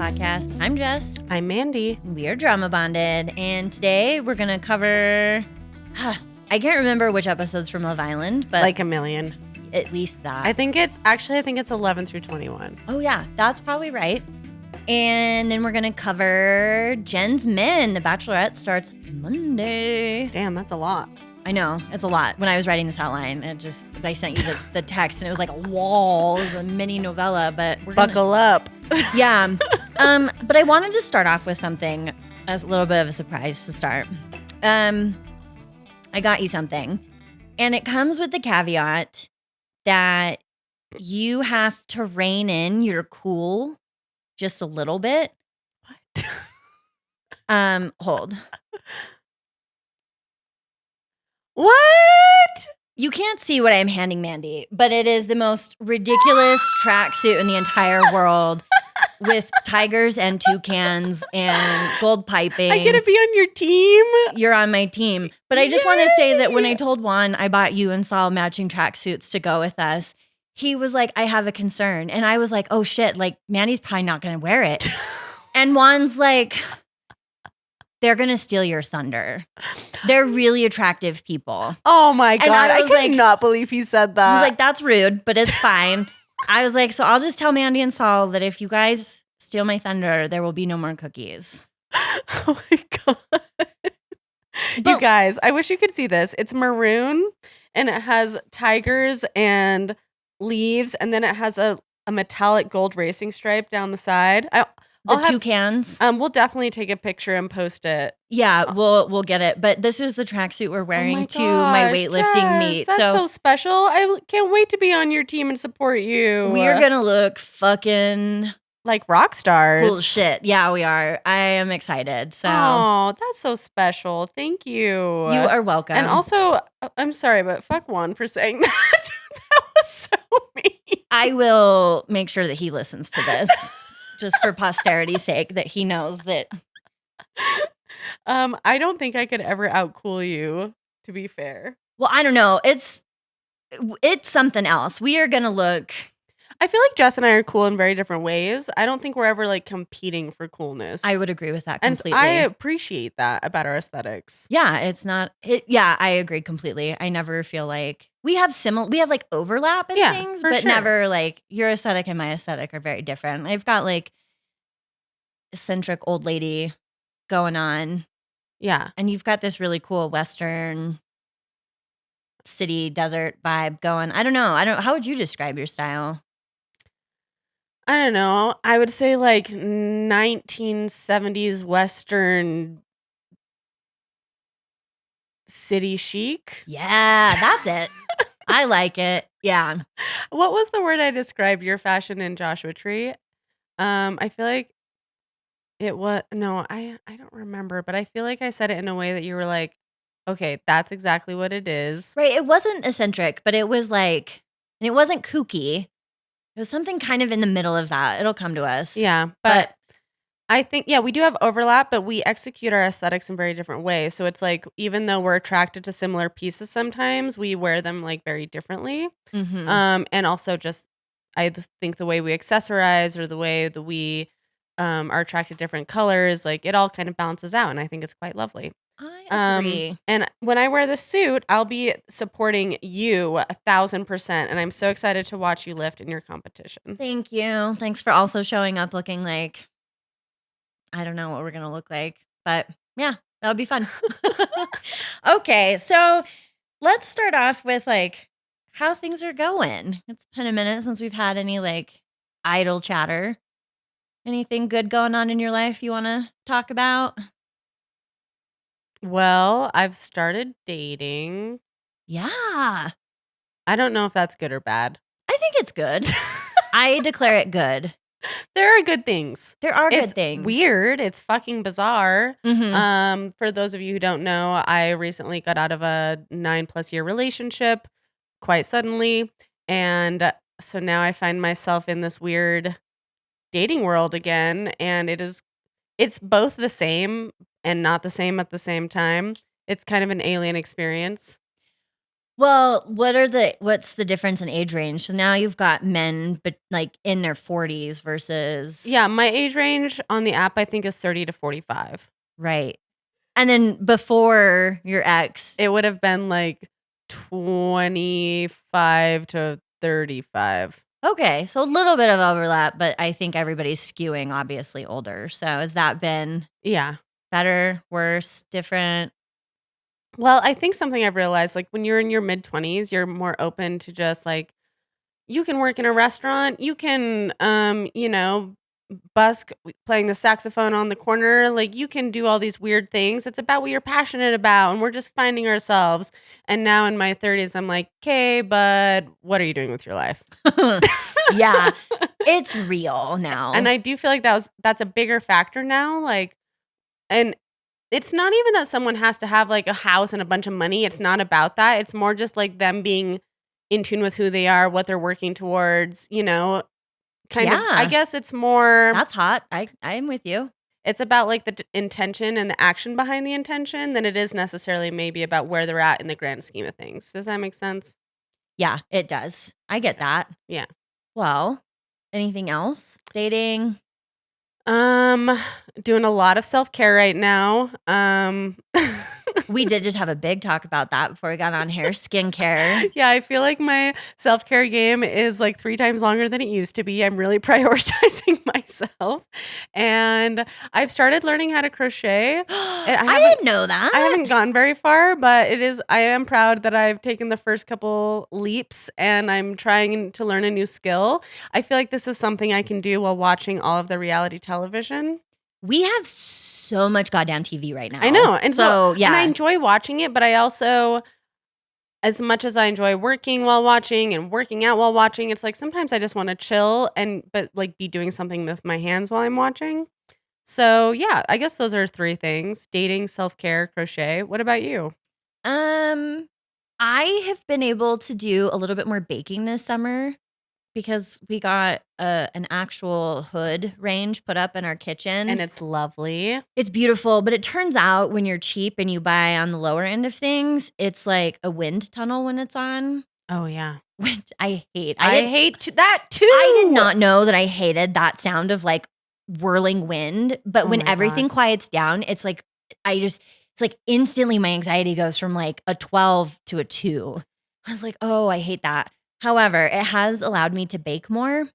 podcast. I'm Jess. I'm Mandy. We are drama bonded, and today we're gonna cover. I can't remember which episodes from Love Island, but Like a million. at least that. I think it's 11 through 21. Oh yeah, that's probably right. And then we're gonna cover Jenn's Men. The Bachelorette starts Monday. Damn, that's a lot. I know, it's a lot. When I was writing this outline, I sent you the text, and it was like a wall. It was a mini novella, but we're Buckle up. Yeah. But I wanted to start off with something, a little bit of a surprise to start. I got you something, and it comes with the caveat that you have to rein in your cool just a little bit. What? Hold. What? You can't see what I'm handing Mandy, but it is the most ridiculous tracksuit in the entire world with tigers and toucans and gold piping. I get to be on your team? You're on my team. But I just want to say that when I told Juan I bought you and Saul matching tracksuits to go with us, he was like, I have a concern. And I was like, oh shit, like Mandy's probably not going to wear it. And Juan's like, they're going to steal your thunder. They're really attractive people. Oh my God. I was could not believe he said that. I was like, that's rude, but it's fine. I was like, so I'll just tell Mandy and Saul that if you guys steal my thunder, there will be no more cookies. Oh my God. You guys, I wish you could see this. It's maroon and it has tigers and leaves, and then it has a metallic gold racing stripe down the side. Toucans. We'll definitely take a picture and post it. Yeah, we'll get it. But this is the tracksuit we're wearing to my weightlifting meet. That's so special. I can't wait to be on your team and support you. We are gonna look fucking like rock stars. Cool shit. Yeah, we are. I am excited. So oh, that's so special. Thank you. You are welcome. And also, I'm sorry, but fuck Juan for saying that. That was so mean. I will make sure that he listens to this. Just for posterity's sake, that he knows that. I don't think I could ever outcool you, to be fair. Well, I don't know. It's something else. We are gonna look. I feel like Jess and I are cool in very different ways. I don't think we're ever like competing for coolness. I would agree with that completely. And I appreciate that about our aesthetics. Yeah, it's not. Yeah, I agree completely. I never feel like we have like overlap in things, but sure. Never like your aesthetic and my aesthetic are very different. I've got like eccentric old lady going on. Yeah. And you've got this really cool Western city desert vibe going. I don't know. How would you describe your style? I don't know. I would say like 1970s Western city chic. Yeah, that's it. I like it. Yeah. What was the word I described your fashion in Joshua Tree? I feel like it was I don't remember, but I feel like I said it in a way that you were like, okay, that's exactly what it is. Right. It wasn't eccentric, but it was like, and it wasn't kooky. It was something kind of in the middle of that. It'll come to us. Yeah. But I think, we do have overlap, but we execute our aesthetics in very different ways. So it's like, even though we're attracted to similar pieces sometimes, we wear them like very differently. Mm-hmm. And also just, I think the way we accessorize or the way that we are attracted to different colors, like it all kind of balances out. And I think it's quite lovely. I agree. And when I wear the suit, I'll be supporting you 1,000%. And I'm so excited to watch you lift in your competition. Thank you. Thanks for also showing up looking like, I don't know what we're going to look like, but yeah, that would be fun. Okay. So let's start off with like how things are going. It's been a minute since we've had any like idle chatter. Anything good going on in your life you want to talk about? Well, I've started dating. Yeah. I don't know if that's good or bad. I think it's good. I declare it good. There are good things. There are good It's things. weird. It's fucking bizarre. Mm-hmm. For those of you who don't know, I recently got out of a 9+ year relationship quite suddenly. And so now I find myself in this weird dating world again. And it's both the same and not the same at the same time. It's kind of an alien experience. Well, what's the difference in age range? So now you've got men, but like in their 40s versus Yeah, my age range on the app I think is 30 to 45. right. And then before your ex, It would have been like 25 to 35. okay, so a little bit of overlap, but I think everybody's skewing obviously older. So has that been Yeah. better, worse, different? Well, I think something I've realized, like when you're in your mid 20s, you're more open to just like you can work in a restaurant, you can busk playing the saxophone on the corner, like you can do all these weird things. It's about what you're passionate about and we're just finding ourselves. And now in my 30s, I'm like, "Okay, but what are you doing with your life?" Yeah, it's real now. And I do feel like that's a bigger factor now, like and it's not even that someone has to have, like, a house and a bunch of money, it's not about that, it's more just, like, them being in tune with who they are, what they're working towards, kind of I Yeah, guess it's more that's hot. I'm with you. it's about, like, the intention and the action behind the intention than it is necessarily maybe about where they're at in the grand scheme of things. Does that make sense? Yeah, it does. I get that. Yeah. Well, anything else? Dating? Um, doing a lot of self-care right now. We did just have a big talk about that before we got on here. Skincare. Yeah, I feel like my self-care game is like 3 times longer than it used to be. I'm really prioritizing myself, and I've started learning how to crochet. I didn't know that. I haven't gone very far, but I am proud that I've taken the first couple leaps, and I'm trying to learn a new skill. I feel like this is something I can do while watching all of the reality television. We have so much goddamn TV right now. I know, and so and I yeah. enjoy watching it, but I also as much as I enjoy working while watching and working out while watching, it's like sometimes I just wanna chill but, like, be doing something with my hands while I'm watching. So, yeah, I guess those are 3 things: dating, self-care, crochet. What about you? Um, I have been able to do a little bit more baking this summer because we got an actual hood range put up in our kitchen. And it's lovely. It's beautiful, but it turns out when you're cheap and you buy on the lower end of things, it's like a wind tunnel when it's on, Oh, yeah. which I hate. I hate that too! I did not know that I hated that sound of like whirling wind, but Oh when my everything god. quiets down, it's like it's like instantly my anxiety goes from like a 12 to a 2. I was like, "Oh, I hate that." However, it has allowed me to bake more.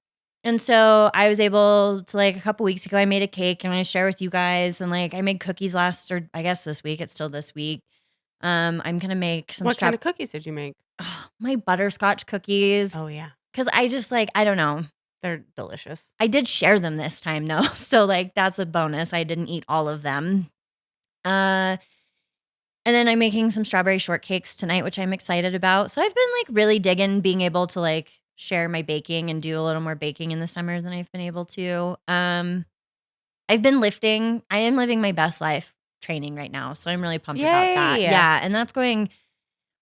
And so I was able to like a couple weeks ago, I made a cake and I share with you guys. And like I made cookies last, or I guess this week, it's still this week. I'm gonna make some What kind of cookies did you make? my butterscotch cookies. Oh, yeah. Cause I just like, I don't know. They're delicious. I did share them this time though. So like that's a bonus. I didn't eat all of them. Uh and then I'm making some strawberry shortcakes tonight, which I'm excited about. So I've been like really digging being able to like share my baking and do a little more baking in the summer than I've been able to. I've been lifting. I am living my best life training right now. So I'm really pumped about that. Yay! Yeah. And that's going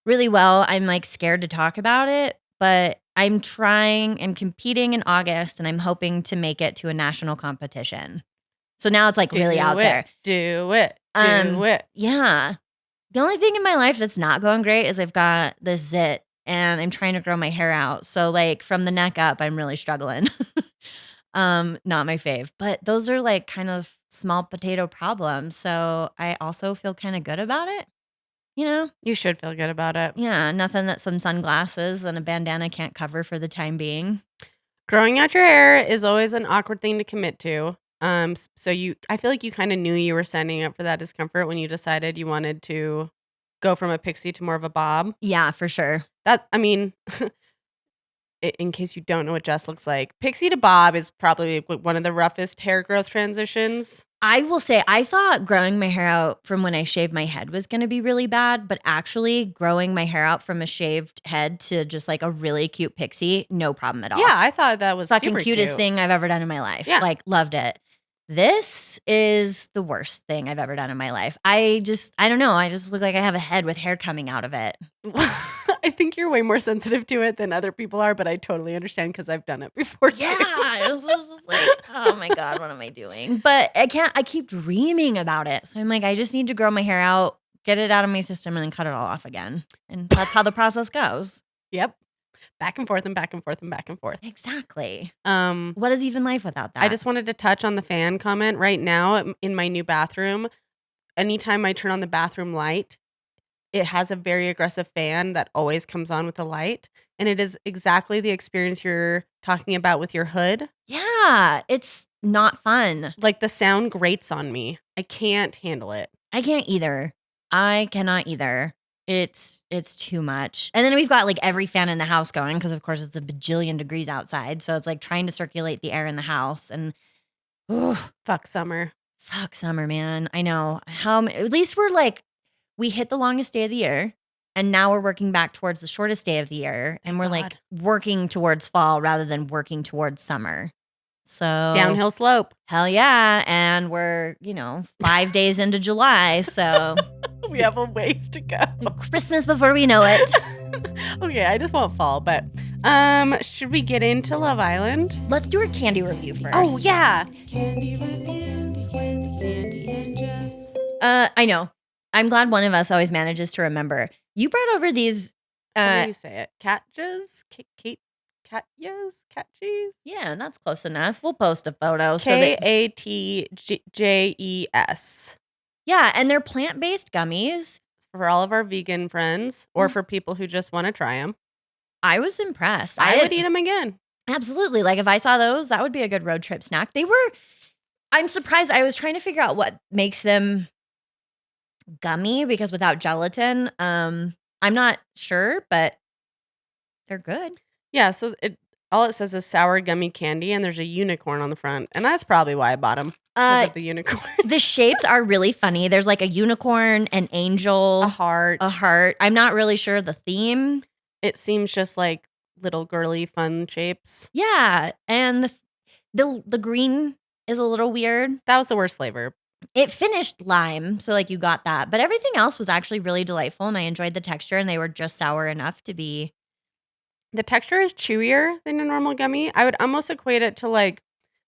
really well. I'm like scared to talk about it, but I'm competing in August and I'm hoping to make it to a national competition. So now it's like really out there. Do it. Do it. Yeah. The only thing in my life that's not going great is I've got this zit and I'm trying to grow my hair out. So like from the neck up, I'm really struggling. Not my fave, but those are like kind of small potato problems. So I also feel kind of good about it, you know? You should feel good about it. Yeah, nothing that some sunglasses and a bandana can't cover for the time being. Growing out your hair is always an awkward thing to commit to. I feel like you kind of knew you were signing up for that discomfort when you decided you wanted to go from a pixie to more of a bob. Yeah, for sure. I mean, in case you don't know what Jess looks like, pixie to bob is probably one of the roughest hair growth transitions. I will say, I thought growing my hair out from when I shaved my head was going to be really bad, but actually growing my hair out from a shaved head to just like a really cute pixie, no problem at all. Yeah, I thought that was fucking super cutest cute. thing I've ever done in my life. Yeah. Like, loved it. This is the worst thing I've ever done in my life. I don't know. I just look like I have a head with hair coming out of it. I think you're way more sensitive to it than other people are, but I totally understand because I've done it before too. Yeah, it was just like, oh my God, what am I doing? But I keep dreaming about it. So I'm like, I just need to grow my hair out get it out of my system and then cut it all off again. And that's how the process goes. Yep. Back and forth and back and forth and back and forth. Exactly. Um, What is even life without that? I just wanted to touch on the fan comment. Right now in my new bathroom, anytime I turn on the bathroom light, it has a very aggressive fan that always comes on with the light. And it is exactly the experience you're talking about with your hood. Yeah, it's not fun. Like the sound grates on me. I can't handle it. I can't either. I cannot either. It's too much. And then we've got like every fan in the house going because of course it's a bajillion degrees outside. So it's like trying to circulate the air in the house and Fuck summer. fuck summer, man. I know. At least we hit the longest day of the year and now we're working back towards the shortest day of the year and we're like working towards fall rather than working towards summer. So Downhill slope. hell yeah. And we're, 5 days into July. So We have a ways to go. Christmas before we know it. Okay, I just want fall, but should we get into Love Island? Let's do a candy review first. Oh yeah. Candy reviews with Andy and Jess. I know. I'm glad one of us always manages to remember. You brought over these. How do you say it? Catjes? Catjes? Yeah, that's close enough. We'll post a photo. Katjes. Yeah, and they're plant-based gummies. For all of our vegan friends or for people who just want to try them. I was impressed. I would eat them again. Absolutely. Like if I saw those, that would be a good road trip snack. I'm surprised. I was trying to figure out what makes them gummy because without gelatin, I'm not sure, but they're good. Yeah, so all it says is sour gummy candy and there's a unicorn on the front. And that's probably why I bought them. Because of the unicorn. The shapes are really funny. There's like a unicorn, an angel, a heart. I'm not really sure the theme. It seems just like little girly fun shapes. Yeah, and the green is a little weird. That was the worst flavor. It finished lime, so like you got that. But everything else was actually really delightful and I enjoyed the texture and they were just sour enough to be. The texture is chewier than a normal gummy. I would almost equate it to like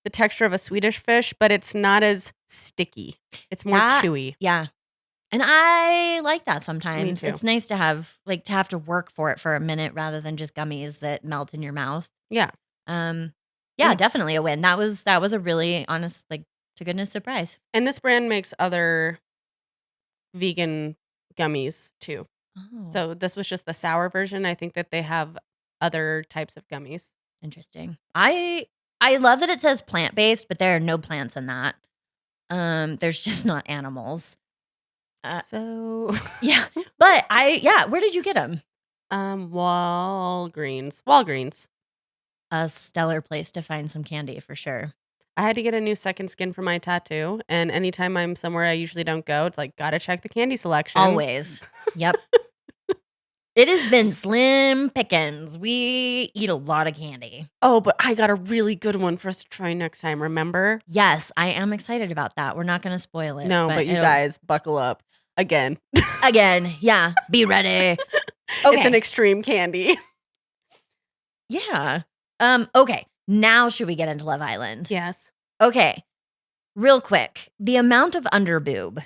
the texture of a Swedish fish, but it's not as sticky. It's more chewy. Yeah. And I like that sometimes. Me too. It's nice to have to work for it for a minute rather than just gummies that melt in your mouth. Yeah. Definitely a win. That was a really honest, to goodness surprise. And this brand makes other vegan gummies too. Oh. So this was just the sour version. I think that they have other types of gummies. Interesting. I love that it says plant-based, but there are no plants in that. There's just not animals. So yeah, but where did you get them? Walgreens. A stellar place to find some candy for sure. I had to get a new second skin for my tattoo, and anytime I'm somewhere I usually don't go, it's like gotta check the candy selection. Always. Yep. It has been slim pickings. We eat a lot of candy. Oh, but I got a really good one for us to try next time, remember? Yes, I am excited about that. We're not going to spoil it. No, but you guys, buckle up. Again. Yeah. Be ready. Okay. It's an extreme candy. Yeah. Okay. Now should we get into Love Island? Yes. Okay. Real quick. The amount of underboob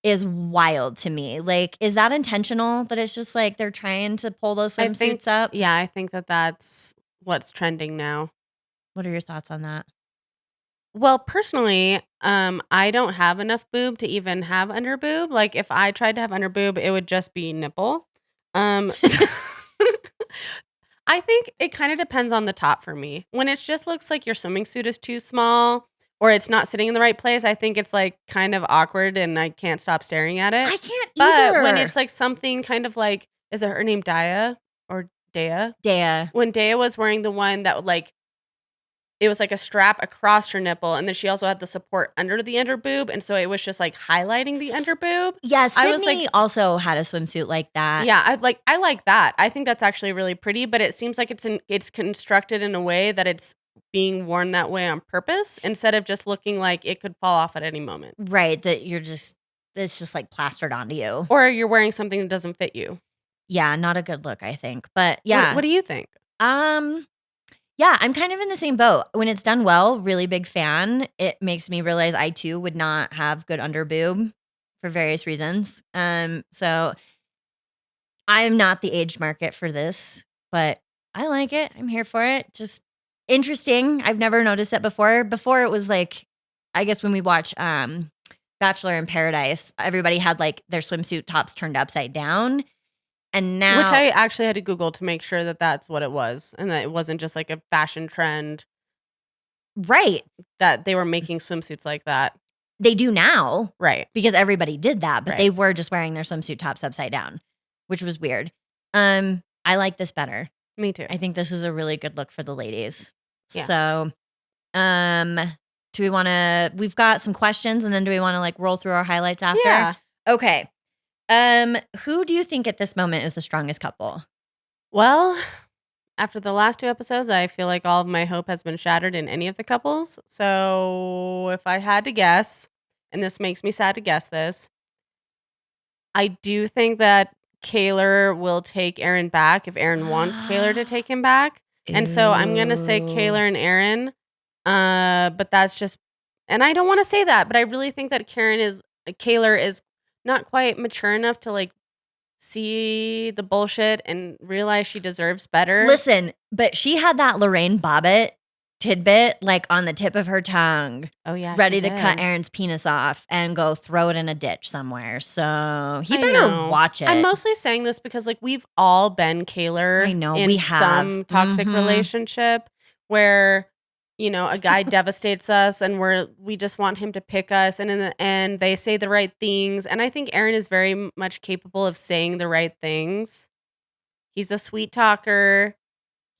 is wild to me. Like, is that intentional? That it's just like they're trying to pull those swimsuits up? Yeah, I think that that's what's trending now. What are your thoughts on that? Well, personally, I don't have enough boob to even have underboob. Like, if I tried to have underboob, it would just be nipple. I think it kind of depends on the top for me. When it just looks like your swimming suit is too small or it's not sitting in the right place, I think it's like kind of awkward and I can't stop staring at it. I can't either. But when it's like something kind of like, is it her name Daya or Daya? Daya. When Daya was wearing the one that like, it was like a strap across her nipple, and then she also had the support under the underboob, and so it was just like highlighting the underboob. Yeah, Sydney also had a swimsuit like that. Yeah, I like that. I think that's actually really pretty, but it seems like it's constructed in a way that it's being worn that way on purpose instead of just looking like it could fall off at any moment. Right, that it's just like plastered onto you. Or you're wearing something that doesn't fit you. Yeah, not a good look, I think. But yeah. What do you think? Yeah, I'm kind of in the same boat. When it's done well, really big fan. It makes me realize I too would not have good underboob for various reasons. So I am not the age market for this, but I like it. I'm here for it. Just interesting. I've never noticed it before. Before it was like, I guess when we watch Bachelor in Paradise, everybody had like their swimsuit tops turned upside down. And now, Which I actually had to Google to make sure that that's what it was, and that it wasn't just like a fashion trend right, that they were making swimsuits like that. they do now Right. because everybody did that, but Right. they were just wearing their swimsuit tops upside down, which was weird. I like this better. Me too. I think this is a really good look for the ladies. Yeah. So, do we want to? We've got some questions, and then do we want to like roll through our highlights after? Yeah. Okay. Who do you think at this moment is the strongest couple? Well, after the last 2 episodes, I feel like all of my hope has been shattered in any of the couples. So if I had to guess, and this makes me sad to guess this, I do think that Kaylor will take Aaron back if Aaron wants Kaylor to take him back. And so I'm going to say Ew. Kaylor and Aaron. But that's just, and I don't want to say that, but I really think that Kaylor is not quite mature enough to like see the bullshit and realize she deserves better. Listen, but she had that Lorraine Bobbitt tidbit like on the tip of her tongue, Oh yeah, ready she to cut did. Aaron's penis off and go throw it in a ditch somewhere. So he I better know. watch it. I'm mostly saying this because like we've all been Kaylor I know, in we have. some toxic Mhm. relationship where a guy devastates us and we just want him to pick us, and in the end they say the right things, and I think Aaron is very much capable of saying the right things. He's a sweet talker.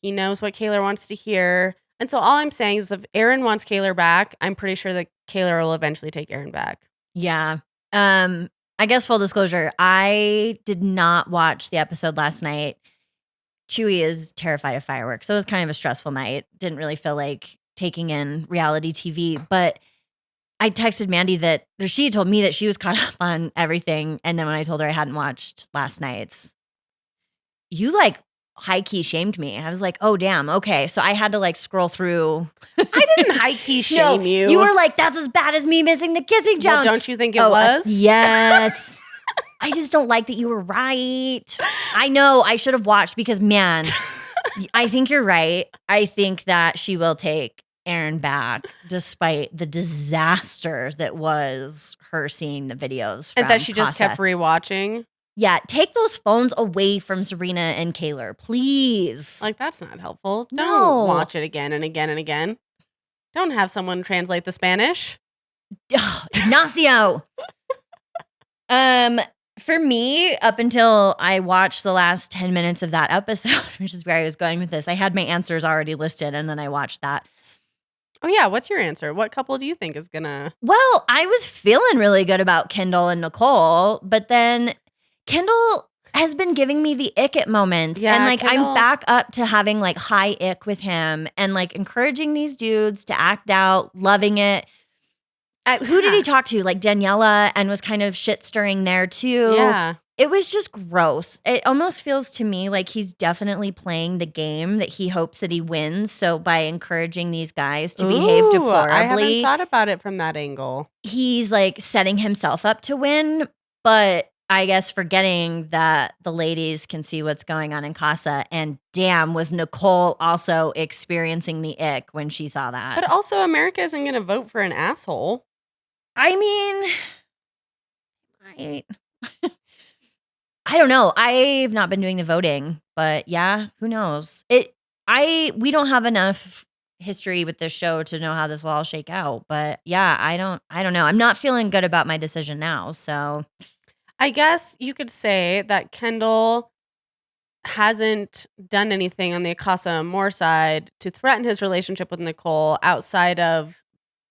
He knows what Kaylor wants to hear. And so all I'm saying is if Aaron wants Kaylor back, I'm pretty sure that Kaylor will eventually take Aaron back. Yeah. I guess full disclosure, I did not watch the episode last night. Chewy is terrified of fireworks. So it was kind of a stressful night. Didn't really feel like taking in reality TV. But I texted Mandy she told me that she was caught up on everything. And then when I told her I hadn't watched last night's, you like high key shamed me. I was like, oh, damn. Okay. So I had to like scroll through. I didn't high key shame you. You were like, that's as bad as me missing the kissing challenge. Well, don't you think it was? Yes. I just don't like that you were right. I know I should have watched because, man, I think you're right. I think that she will take Aaron back despite the disaster that was her seeing the videos from And that she just Casa. kept rewatching. Yeah, take those phones away from Serena and Kaylor, please. Like, that's not helpful. No. Don't watch it again and again and again. Don't have someone translate the Spanish. Ignacio. For me, up until I watched the last 10 minutes of that episode, which is where I was going with this, I had my answers already listed, and then I watched that. Oh, yeah. What's your answer? What couple do you think is gonna... Well, I was feeling really good about Kendall and Nicole, but then Kendall has been giving me the ick at moments. Yeah, and like Kendall- I'm back up to having like high ick with him and like encouraging these dudes to act out, loving it. Who did he talk to? Like Daniela, and was kind of shit stirring there too. Yeah. It was just gross. It almost feels to me like he's definitely playing the game that he hopes that he wins. So by encouraging these guys to behave Ooh, deplorably, I haven't thought about it from that angle. he's like setting himself up to win. But I guess forgetting that the ladies can see what's going on in Casa. And damn, was Nicole also experiencing the ick when she saw that. But also, America isn't going to vote for an asshole. I mean, I don't know. I've not been doing the voting, but yeah, who knows? We don't have enough history with this show to know how this will all shake out. But yeah, I don't know. I'm not feeling good about my decision now. So I guess you could say that Kendall hasn't done anything on the Casa Amore side to threaten his relationship with Nicole outside of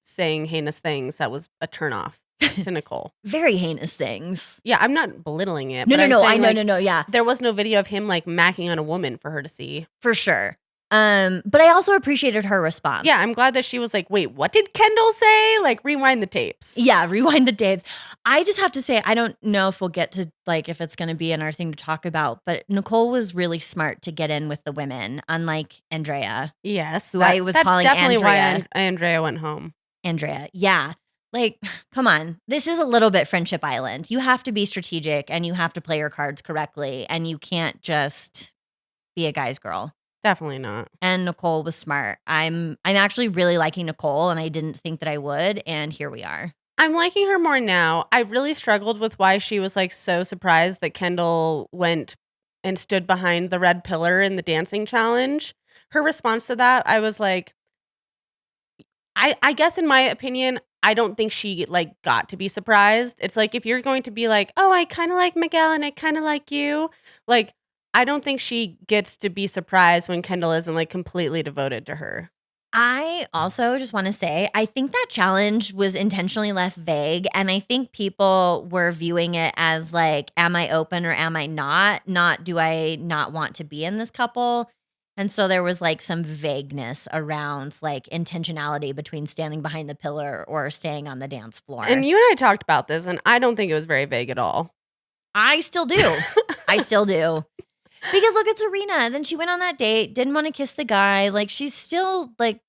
saying heinous things. That was a turnoff to Nicole. very heinous things. Yeah, I'm not belittling it. No, but no, I'm no. saying, I know, like, no. Yeah, there was no video of him like macking on a woman for her to see. for sure. But I also appreciated her response. Yeah, I'm glad that she was like, wait, what did Kendall say? Like, rewind the tapes. Yeah, rewind the tapes. I just have to say, I don't know if we'll get to like if it's going to be in our thing to talk about, but Nicole was really smart to get in with the women, unlike Andrea. Yes. Who I was that's calling definitely Andrea. why Andrea went home. Andrea, yeah. Like, come on. This is a little bit Friendship Island. You have to be strategic and you have to play your cards correctly, and you can't just be a guy's girl. Definitely not. And Nicole was smart. I'm actually really liking Nicole, and I didn't think that I would, and here we are. I'm liking her more now. I really struggled with why she was like so surprised that Kendall went and stood behind the red pillar in the dancing challenge. Her response to that, I was like, I guess in my opinion, I don't think she like got to be surprised. It's like if you're going to be like, "Oh, I kind of like Miguel and I kind of like you." Like I don't think she gets to be surprised when Kendall isn't like completely devoted to her. I also just want to say, I think that challenge was intentionally left vague. And I think people were viewing it as like, am I open or am I not? Not, do I not want to be in this couple? And so there was like some vagueness around like intentionality between standing behind the pillar or staying on the dance floor. And you and I talked about this, and I don't think it was very vague at all. I still do. I still do. Because look at Serena. Then she went on that date, didn't want to kiss the guy. Like she's still like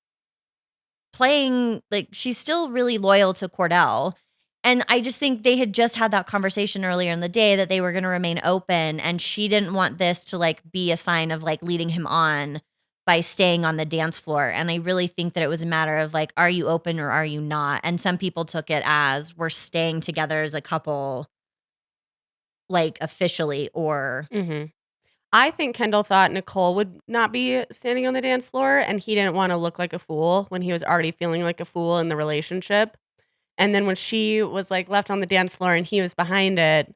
playing, like she's still really loyal to Cordell. And I just think they had just had that conversation earlier in the day that they were going to remain open, and she didn't want this to like be a sign of like leading him on by staying on the dance floor. And I really think that it was a matter of like, are you open or are you not? And some people took it as we're staying together as a couple, like officially, or Mm-hmm. I think Kendall thought Nicole would not be standing on the dance floor, and he didn't want to look like a fool when he was already feeling like a fool in the relationship. And then when she was like left on the dance floor and he was behind it,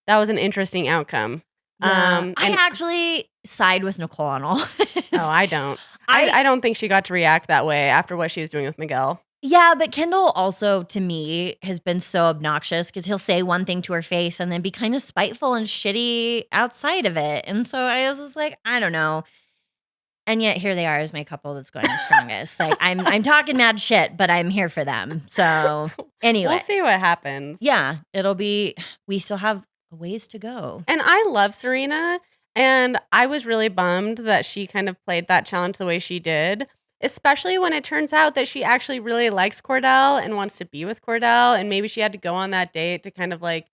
that was an interesting outcome. yeah. I And actually side with Nicole on all this. oh, I don't. I don't think she got to react that way after what she was doing with Miguel. Yeah, but Kendall also, to me, has been so obnoxious because he'll say one thing to her face and then be kind of spiteful and shitty outside of it. And so I was just like, I don't know. And yet here they are as my couple that's going the strongest. Like I'm talking mad shit, but I'm here for them. So anyway, We'll see what happens. yeah, we still have a ways to go. And I love Serena, and I was really bummed that she kind of played that challenge the way she did, especially when it turns out that she actually really likes Cordell and wants to be with Cordell, and maybe she had to go on that date to kind of like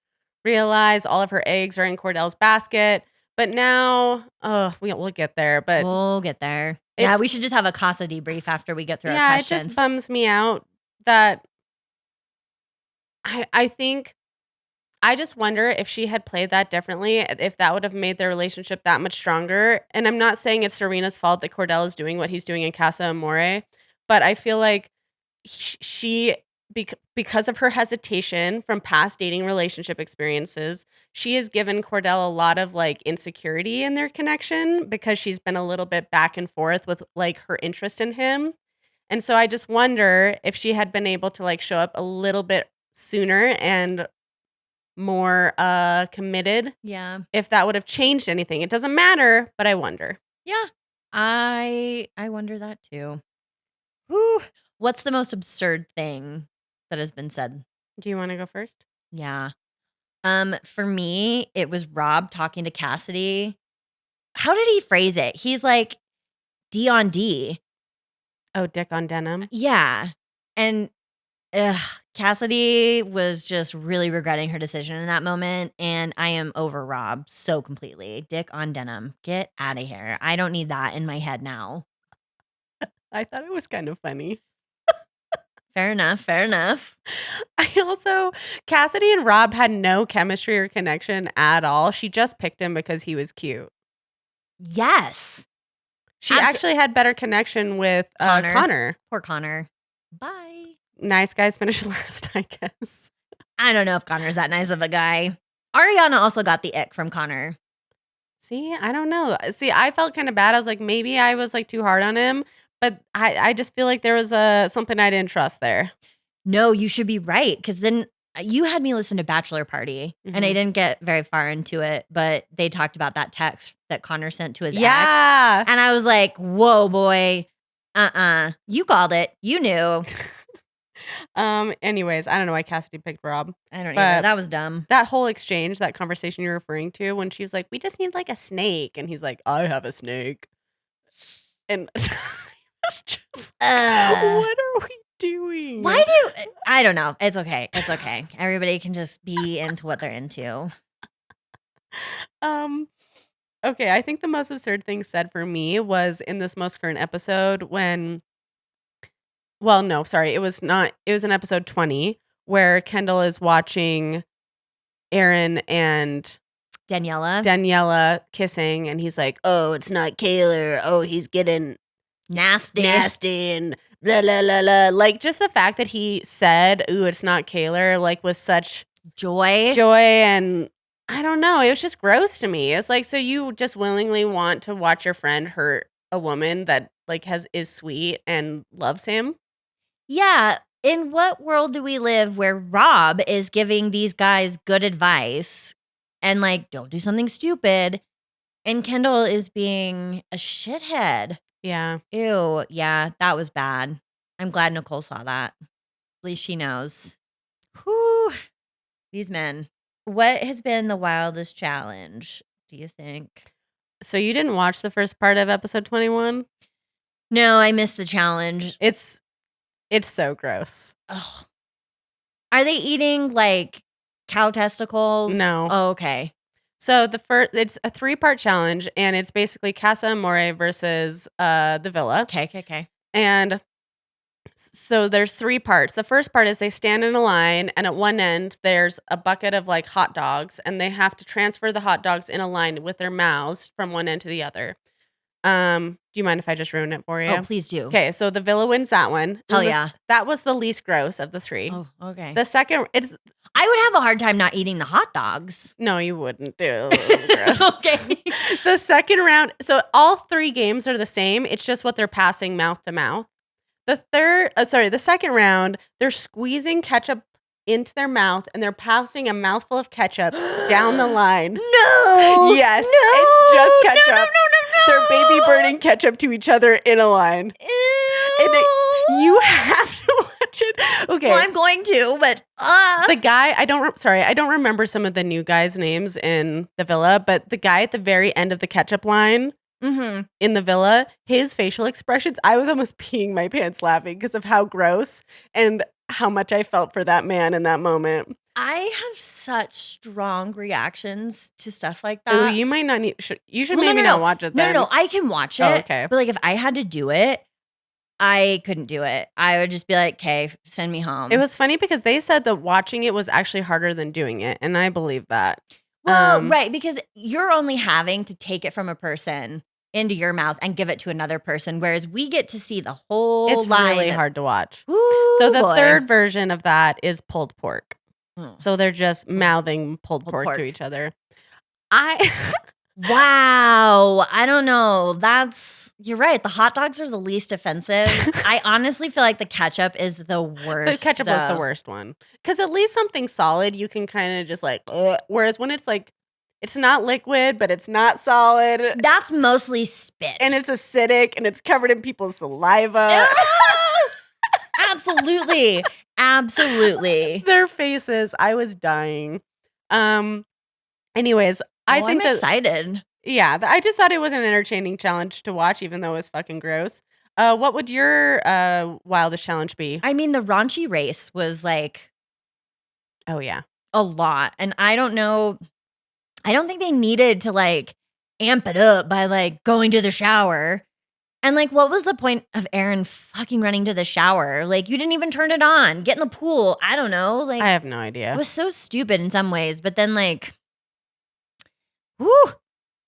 realize all of her eggs are in Cordell's basket. But now, we'll get there. But We'll get there. Yeah, we should just have a Casa debrief after we get through our yeah, it questions. just bums me out that I think I just wonder if she had played that differently, if that would have made their relationship that much stronger. And I'm not saying it's Serena's fault that Cordell is doing what he's doing in Casa Amore, but I feel like she, because of her hesitation from past dating relationship experiences, she has given Cordell a lot of like insecurity in their connection because she's been a little bit back and forth with like her interest in him. And so I just wonder if she had been able to like show up a little bit sooner and more committed, Yeah. if that would have changed anything. It doesn't matter, but I wonder. Yeah. I wonder that too. Whew. What's the most absurd thing that has been said? Do you want to go first? Yeah. For me, it was Rob talking to Cassidy. How did he phrase it? He's like D on D. Oh, dick on denim. Yeah. And Cassidy was just really regretting her decision in that moment. And I am over Rob so completely. Dick on denim. Get out of here. I don't need that in my head now. I thought it was kind of funny. Fair enough. Fair enough. Cassidy and Rob had no chemistry or connection at all. She just picked him because he was cute. Yes. She actually had better connection with Connor. Poor Connor. Bye. Nice guys finish last, I guess. I don't know if Connor's that nice of a guy. Ariana also got the ick from Connor. See, I don't know. See, I felt kind of bad. I was like, maybe I was like too hard on him, but I just feel like there was something I didn't trust there. No, you should be right. Because then you had me listen to Bachelor Party, and I didn't get very far into it, but they talked about that text that Connor sent to his ex. And I was like, whoa, boy. You called it. You knew. Anyways, I don't know why Cassidy picked Rob. I don't either. That was dumb. That whole exchange, that conversation you're referring to, when she was like, we just need like a snake. And he's like, I have a snake. And it's just, what are we doing? Why do I don't know. It's okay. It's okay. Everybody can just be into what they're into. Okay, I think the most absurd thing said for me was in this most current episode when well, no, sorry, it was not it was in episode 20 where Kendall is watching Aaron and Daniela, kissing and he's like, "Oh, it's not Kaylor. Oh, he's getting nasty. and blah blah blah blah." Like just the fact that he said, "Ooh, it's not Kaylor," like with such Joy. and I don't know, it was just gross to me. It's like, so you just willingly want to watch your friend hurt a woman that like is sweet and loves him? Yeah. In what world do we live where Rob is giving these guys good advice and like, don't do something stupid, and Kendall is being a shithead? Yeah. Ew. Yeah, that was bad. I'm glad Nicole saw that. At least she knows. Whew. These men. What has been the wildest challenge, do you think? So you didn't watch the first part of episode 21? No, I missed the challenge. It's so gross. Ugh. Are they eating like cow testicles? No. Oh, okay. So it's a 3-part challenge and it's basically Casa Amore versus the villa. Okay. And so there's 3 parts. The first part is they stand in a line and at one end there's a bucket of like hot dogs and they have to transfer the hot dogs in a line with their mouths from one end to the other. Do you mind if I just ruin it for you? Oh, please do. Okay, so the villa wins that one. Hell yeah. That was the least gross of the 3. Oh, okay. The second I would have a hard time not eating the hot dogs. no, you wouldn't do gross. Okay. The second round, so all 3 games are the same. It's just what they're passing mouth to mouth. The second round, they're squeezing ketchup into their mouth and they're passing a mouthful of ketchup down the line. No. Yes, No. it's just ketchup. No. They're baby burning ketchup to each other in a line. Ew. And you have to watch it. Okay. Well, I'm going to, but the guy, I don't remember some of the new guys' names in the villa, but the guy at the very end of the ketchup line in the villa, his facial expressions, I was almost peeing my pants laughing because of how gross and how much I felt for that man in that moment. I have such strong reactions to stuff like that. Oh, you might not need. You should Well, maybe not watch it then. No, I can watch it. Oh, okay. But like if I had to do it, I couldn't do it. I would just be like, okay, send me home. It was funny because they said that watching it was actually harder than doing it. And I believe that. Well, right, because you're only having to take it from a person into your mouth and give it to another person, whereas we get to see the whole It's line. really hard to watch. Ooh, So the boy. third version of that is pulled pork. Oh. So they're just mouthing pulled pork pork. to each other. Wow. I don't know. You're right. The hot dogs are the least offensive. I honestly feel like the ketchup is the worst. The ketchup was the worst one. Because at least something solid, you can kind of just like, ugh. Whereas when it's like, it's not liquid, but it's not solid. That's mostly spit. And it's acidic and it's covered in people's saliva. Absolutely. Absolutely. Their faces. I was dying. Anyways, I think I'm excited. Yeah, I just thought it was an entertaining challenge to watch, even though it was fucking gross. What would your wildest challenge be? I mean, the raunchy race was like, oh yeah, a lot. And I don't know. I don't think they needed to like amp it up by like going to the shower. And like, what was the point of Aaron fucking running to the shower? Like, you didn't even turn it on. Get in the pool. I don't know. Like, I have no idea. It was so stupid in some ways, but then like, whew,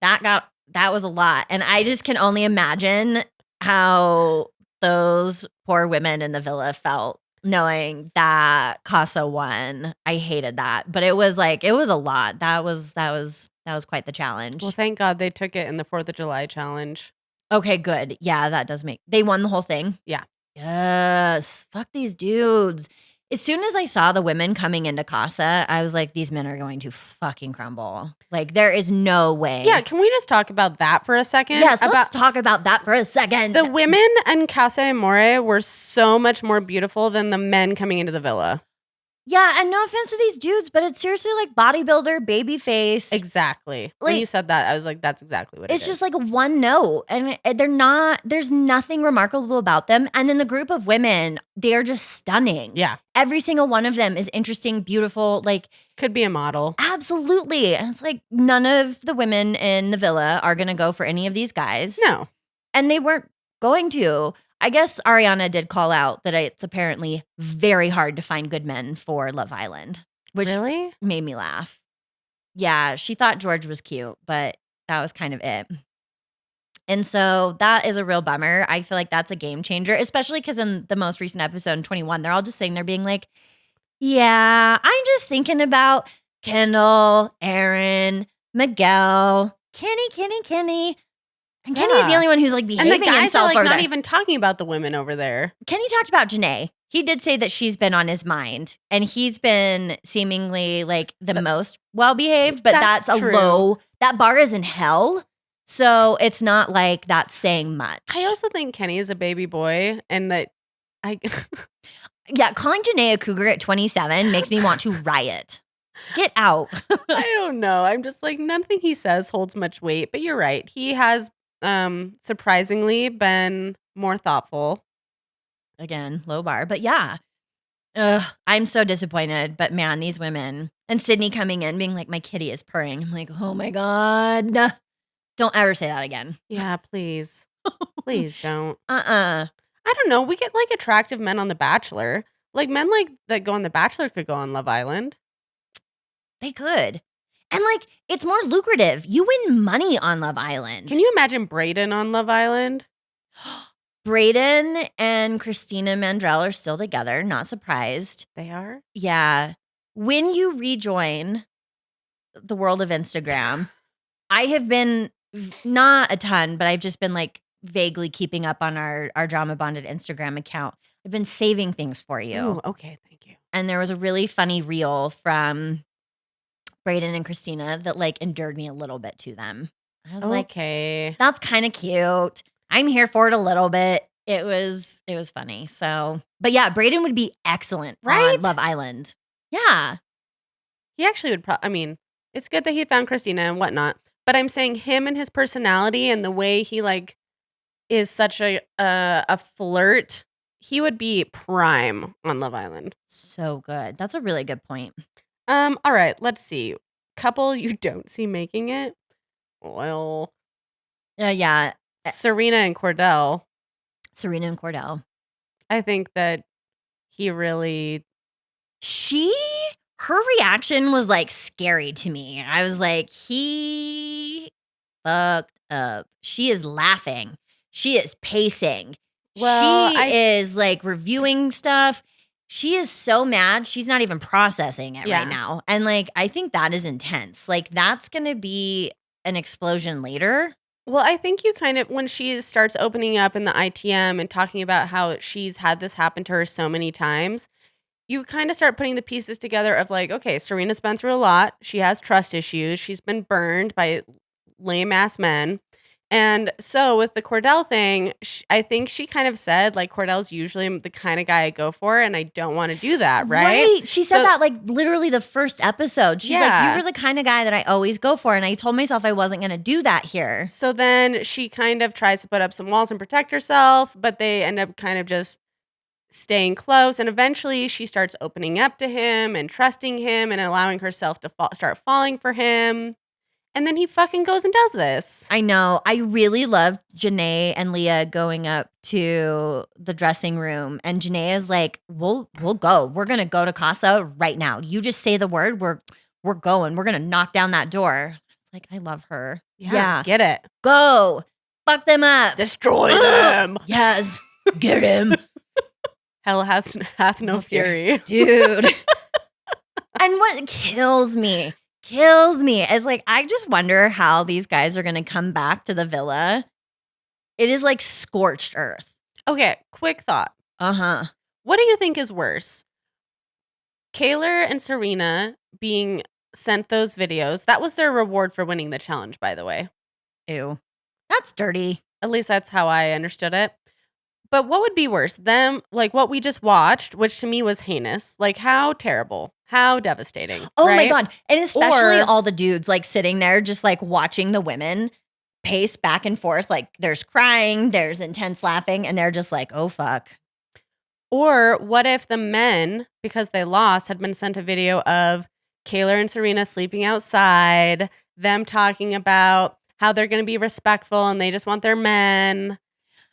that was a lot. And I just can only imagine how those poor women in the villa felt knowing that Casa won. I hated that, but it was a lot. That was quite the challenge. Well, thank God they took it in the 4th of July challenge. Okay, good. Yeah, that does they won the whole thing. Yeah. Yes. Fuck these dudes. As soon as I saw the women coming into Casa, I was like, these men are going to fucking crumble. Like, there is no way. Yeah, can we just talk about that for a second? Yes, let's talk about that for a second. The women in Casa Amore were so much more beautiful than the men coming into the villa. Yeah, and no offense to these dudes, but it's seriously like bodybuilder, baby face. Exactly. When you Like, said that, I was like, that's exactly what it it's is. just like a one note, and they're not. There's nothing remarkable about them. And then the group of women, they are just stunning. Yeah. Every single one of them is interesting, beautiful. Like, Could be a model. absolutely. And it's like none of the women in the villa are gonna go for any of these guys. No. And they weren't going to. I guess Ariana did call out that it's apparently very hard to find good men for Love Island, which Really? made me laugh. Yeah, she thought George was cute, but that was kind of it. And so that is a real bummer. I feel like that's a game changer, especially because in the most recent episode in 21, they're all just sitting there being like, yeah, I'm just thinking about Kendall, Aaron, Miguel, Kenny. And Kenny's the Yeah. only one who's like And behaving the guys are himself like over not there. even talking about the women over there. Kenny talked about Janae. He did say that she's been on his mind, and he's been seemingly like the most well behaved, but That's that's a true. low. That bar is in hell, so it's not like that's saying much. I also think Kenny is a baby boy, and that I Yeah, calling Janae a cougar at 27 makes me want to riot. Get out. I don't know. I'm just like nothing he says holds much weight, but you're right. He has surprisingly been more thoughtful. Again, low bar, but yeah. Ugh, I'm so disappointed. But man, these women and Sydney coming in being like, my kitty is purring. I'm like, oh my God. Don't ever say that again. Yeah, please. Please don't. Uh-uh. I don't know. We get like attractive men on The Bachelor. Like men like that go on The Bachelor could go on Love Island. They could. And like, it's more lucrative. You win money on Love Island. Can you imagine Brayden on Love Island? Brayden and Christina Mandrell are still together. Not surprised. They are? Yeah. When you rejoin the world of Instagram, I have been not a ton, but I've just been like vaguely keeping up on our drama bonded Instagram account. I've been saving things for you. Ooh, okay, thank you. And there was a really funny reel from Brayden and Christina that like endeared me a little bit to them. I was like, Okay. that's kind of cute. I'm here for it a little bit. It was funny. So, but yeah, Brayden would be excellent Right? on Love Island. Yeah. He actually would I mean, it's good that he found Christina and whatnot, but I'm saying him and his personality and the way he like is such a flirt, he would be prime on Love Island. So good. That's a really good point. All right, let's see. Couple you don't see making it. Well, Yeah. Serena and Cordell. Serena and Cordell. I think that he really Her reaction was like scary to me. I was like, he fucked up. She is laughing. She is pacing. Well, She is like reviewing stuff. She is so mad. She's not even processing it Yeah. right now. And like, I think that is intense. Like, that's going to be an explosion later. Well, I think you kind of, when she starts opening up in the ITM and talking about how she's had this happen to her so many times, you kind of start putting the pieces together of like, okay, Serena's been through a lot. She has trust issues. She's been burned by lame ass men. And so with the Cordell thing, I think she kind of said like Cordell's usually the kind of guy I go for and I don't want to do that, right? She said that like literally the first episode. She's like, Yeah. you were the kind of guy that I always go for. And I told myself I wasn't going to do that here. So then she kind of tries to put up some walls and protect herself, but they end up kind of just staying close. And eventually she starts opening up to him and trusting him and allowing herself to start falling for him. And then he fucking goes and does this. I know. I really loved Janae and Leah going up to the dressing room. And Janae is like, we'll go. We're going to go to Casa right now. You just say the word. We're going. We're going to knock down that door. It's like, I love her. Yeah. Get it. Go. Fuck them up. Destroy them. Yes. Get him. Hell hath no fury. Dude. And what kills me is like, I just wonder how these guys are going to come back to the villa. It is like scorched earth. Okay, quick thought. Uh-huh. What do you think is worse? Kaylor and Serena being sent those videos. That was their reward for winning the challenge, by the way. Ew. That's dirty. At least that's how I understood it. But what would be worse? Them, like what we just watched, which to me was heinous. Like how terrible, how devastating. Oh my right? God. And especially Or- all the dudes like sitting there just like watching the women pace back and forth. Like there's crying, there's intense laughing, and they're just like, oh fuck. Or what if the men, because they lost, had been sent a video of Kayla and Serena sleeping outside, them talking about how they're going to be respectful and they just want their men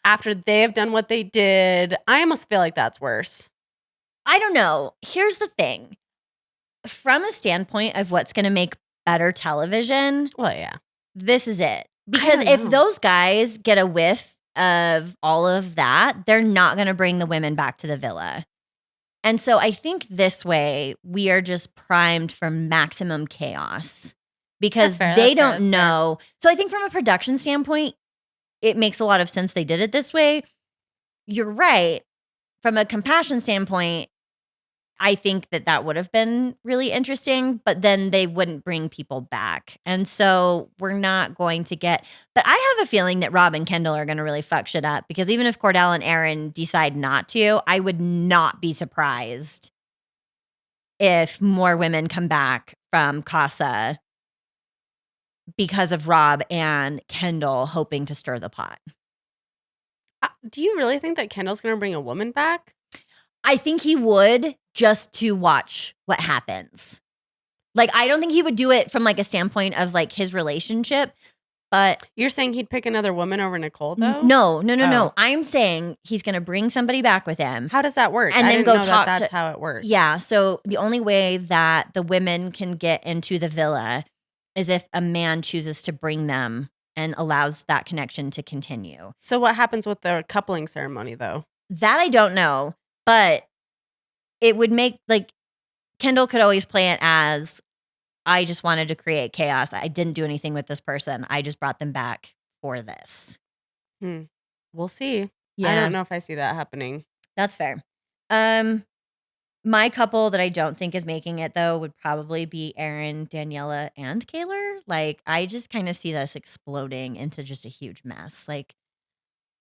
after they have done what they did. I almost feel like that's worse. I don't know. Here's the thing. From a standpoint of what's going to make better television, Well, yeah. this is it. Because don't if know. those guys get a whiff of all of that, they're not going to bring the women back to the villa. And so I think this way we are just primed for maximum chaos because That's fair, they that's fair, don't that's fair. know. So I think from a production standpoint, it makes a lot of sense they did it this way. You're right. From a compassion standpoint, I think that would have been really interesting, but then they wouldn't bring people back. And so we're not going to get, but I have a feeling that Rob and Kendall are going to really fuck shit up because even if Cordell and Aaron decide not to, I would not be surprised if more women come back from Casa because of Rob and Kendall hoping to stir the pot. Do you really think that Kendall's going to bring a woman back? I think he would just to watch what happens. Like, I don't think he would do it from like a standpoint of like his relationship, but You're saying he'd pick another woman over Nicole, though? no. Oh. I'm saying he's going to bring somebody back with him. How does that work? And I then didn't go know talk that to- that's how it works. Yeah. So the only way that the women can get into the villa is if a man chooses to bring them and allows that connection to continue. So what happens with the coupling ceremony, though? That I don't know, but it would make like Kendall could always play it as I just wanted to create chaos. I didn't do anything with this person. I just brought them back for this. We'll see. Yeah, I don't know if I see that happening. that's fair. My couple that I don't think is making it though would probably be Aaron, Daniela, and Kaylor. Like I just kind of see this exploding into just a huge mess. Like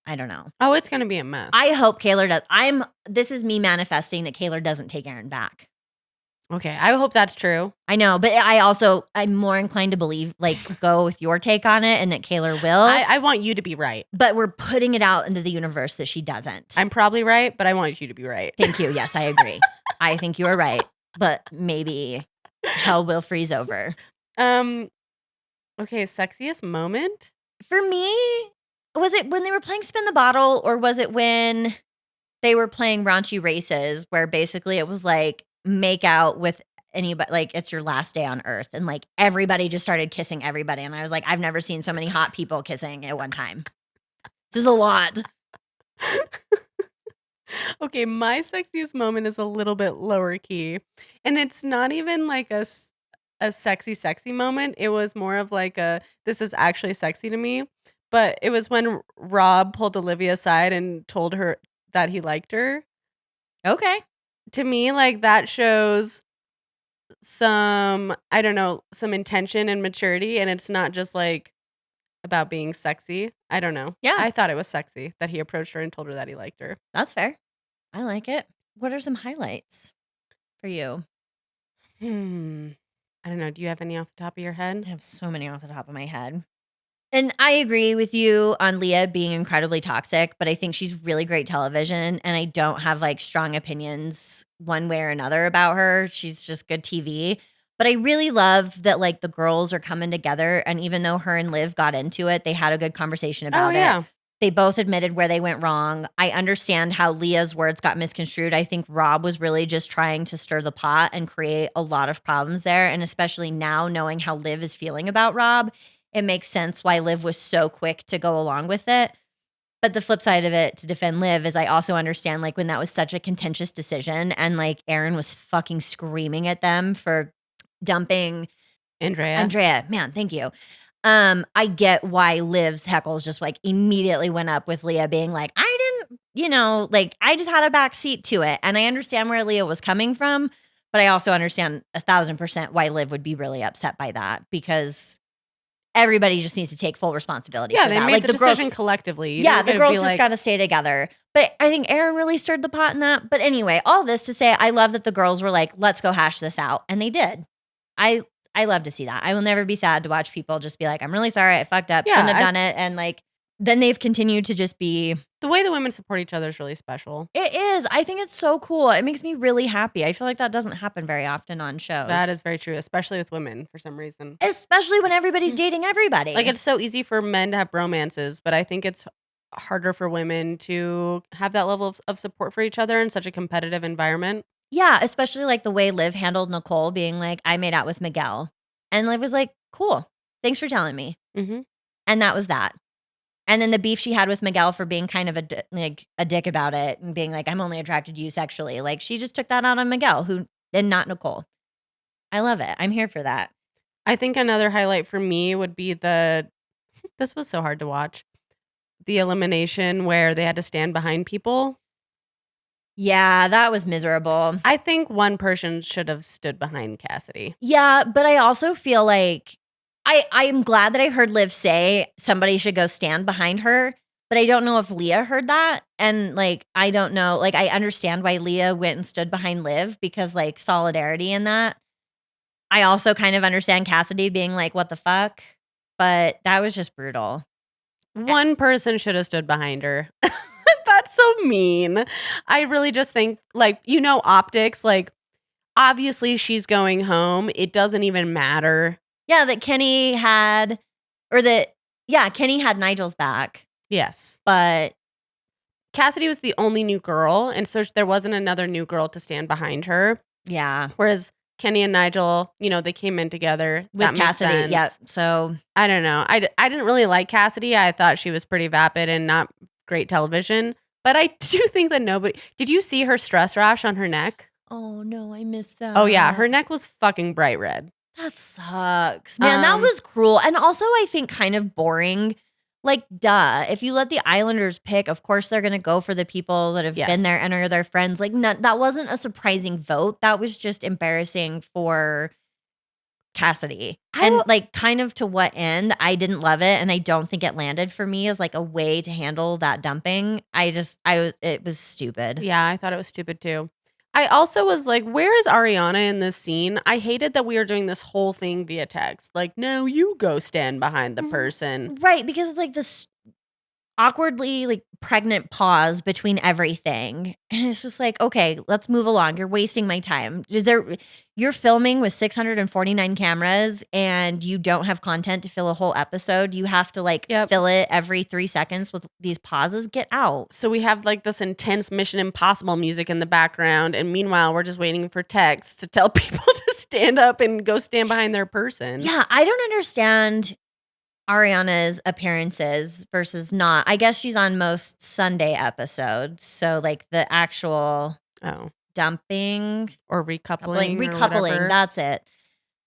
I don't know. Oh, it's going to be a mess. I hope Kaylor does. This is me manifesting that Kaylor doesn't take Aaron back. Okay, I hope that's true. I know, but I'm more inclined to believe, like, go with your take on it and that Kaylor will. I want you to be right. But we're putting it out into the universe that she doesn't. I'm probably right, but I want you to be right. Thank you. Yes, I agree. I think you are right, but maybe hell will freeze over. Okay, sexiest moment? For me, was it when they were playing Spin the Bottle or was it when they were playing Raunchy Races where basically it was like make out with anybody, like it's your last day on earth and like everybody just started kissing everybody and I was like, I've never seen so many hot people kissing at one time. This is a lot. Okay, my sexiest moment is a little bit lower key. And it's not even like a sexy moment. It was more of like this is actually sexy to me. But it was when Rob pulled Olivia aside and told her that he liked her. Okay. To me, like that shows some, I don't know, some intention and maturity. And it's not just like about being sexy. I don't know. Yeah. I thought it was sexy that he approached her and told her that he liked her. That's fair. I like it. What are some highlights for you? I don't know. Do you have any off the top of your head? I have so many off the top of my head. And I agree with you on Leah being incredibly toxic, but I think she's really great television. And I don't have like strong opinions one way or another about her. She's just good TV. But I really love that like the girls are coming together. And even though her and Liv got into it, they had a good conversation about it. They both admitted where they went wrong. I understand how Leah's words got misconstrued. I think Rob was really just trying to stir the pot and create a lot of problems there. And especially now knowing how Liv is feeling about Rob, it makes sense why Liv was so quick to go along with it. But the flip side of it to defend Liv is I also understand like when that was such a contentious decision and like Aaron was fucking screaming at them for dumping Andrea. Man, thank you. I get why Liv's heckles just like immediately went up with Leah being like, I didn't, like I just had a back seat to it. And I understand where Leah was coming from, but I also understand 1,000% why Liv would be really upset by that because everybody just needs to take full responsibility Yeah, for they that. made Like the girls, decision collectively. You yeah, don't the get to girls be just like, got to stay together. But I think Aaron really stirred the pot in that. But anyway, all this to say, I love that the girls were like, let's go hash this out. And they did. I I love to see that. I will never be sad to watch people just be like, I'm really sorry, I fucked up, Yeah, shouldn't have done it. And like, then they've continued to just be. the way the women support each other is really special. It is. I think it's so cool. It makes me really happy. I feel like that doesn't happen very often on shows. That is very true, especially with women for some reason. Especially when everybody's dating everybody. Like, it's so easy for men to have romances, but I think it's harder for women to have that level of support for each other in such a competitive environment. Yeah, especially like the way Liv handled Nicole being like, I made out with Miguel. And Liv was like, cool. Thanks for telling me. Mm-hmm. And that was that. And then the beef she had with Miguel for being kind of a dick about it and being like, I'm only attracted to you sexually. Like she just took that out on Miguel, and not Nicole. I love it. I'm here for that. I think another highlight for me would be this was so hard to watch, the elimination where they had to stand behind people. Yeah, that was miserable. I think one person should have stood behind Cassidy. Yeah, but I also feel like I'm glad that I heard Liv say somebody should go stand behind her, but I don't know if Leah heard that. And like, I don't know. Like, I understand why Leah went and stood behind Liv because like solidarity in that. I also kind of understand Cassidy being like, what the fuck? But that was just brutal. One person should have stood behind her. That's so mean. I really just think, like, optics, like, obviously she's going home. It doesn't even matter. Yeah, that Kenny had Nigel's back. Yes. But Cassidy was the only new girl, and so there wasn't another new girl to stand behind her. Yeah. Whereas Kenny and Nigel, they came in together. With Cassidy, yeah. So I don't know. I didn't really like Cassidy. I thought she was pretty vapid and not great television. But I do think that did you see her stress rash on her neck? Oh no, I missed that. Oh yeah, her neck was fucking bright red. That sucks. Man, that was cruel. And also I think kind of boring. Like, duh. If you let the Islanders pick, of course they're going to go for the people that have been there and are their friends. Like, that wasn't a surprising vote. That was just embarrassing for Cassidy. And like, kind of to what end? I didn't love it. And I don't think it landed for me as like a way to handle that dumping. It was stupid. Yeah, I thought it was stupid too. I also was like, where is Ariana in this scene? I hated that we were doing this whole thing via text. Like, no, you go stand behind the person. Right, because it's like this awkwardly like pregnant pause between everything. And it's just like, okay, let's move along. You're wasting my time. You're filming with 649 cameras and you don't have content to fill a whole episode. You have to fill it every 3 seconds with these pauses. Get out. So we have like this intense Mission Impossible music in the background. And meanwhile, we're just waiting for texts to tell people to stand up and go stand behind their person. Yeah, I don't understand Ariana's appearances versus not. I guess she's on most Sunday episodes. So like the actual dumping or recoupling. Recoupling, that's it.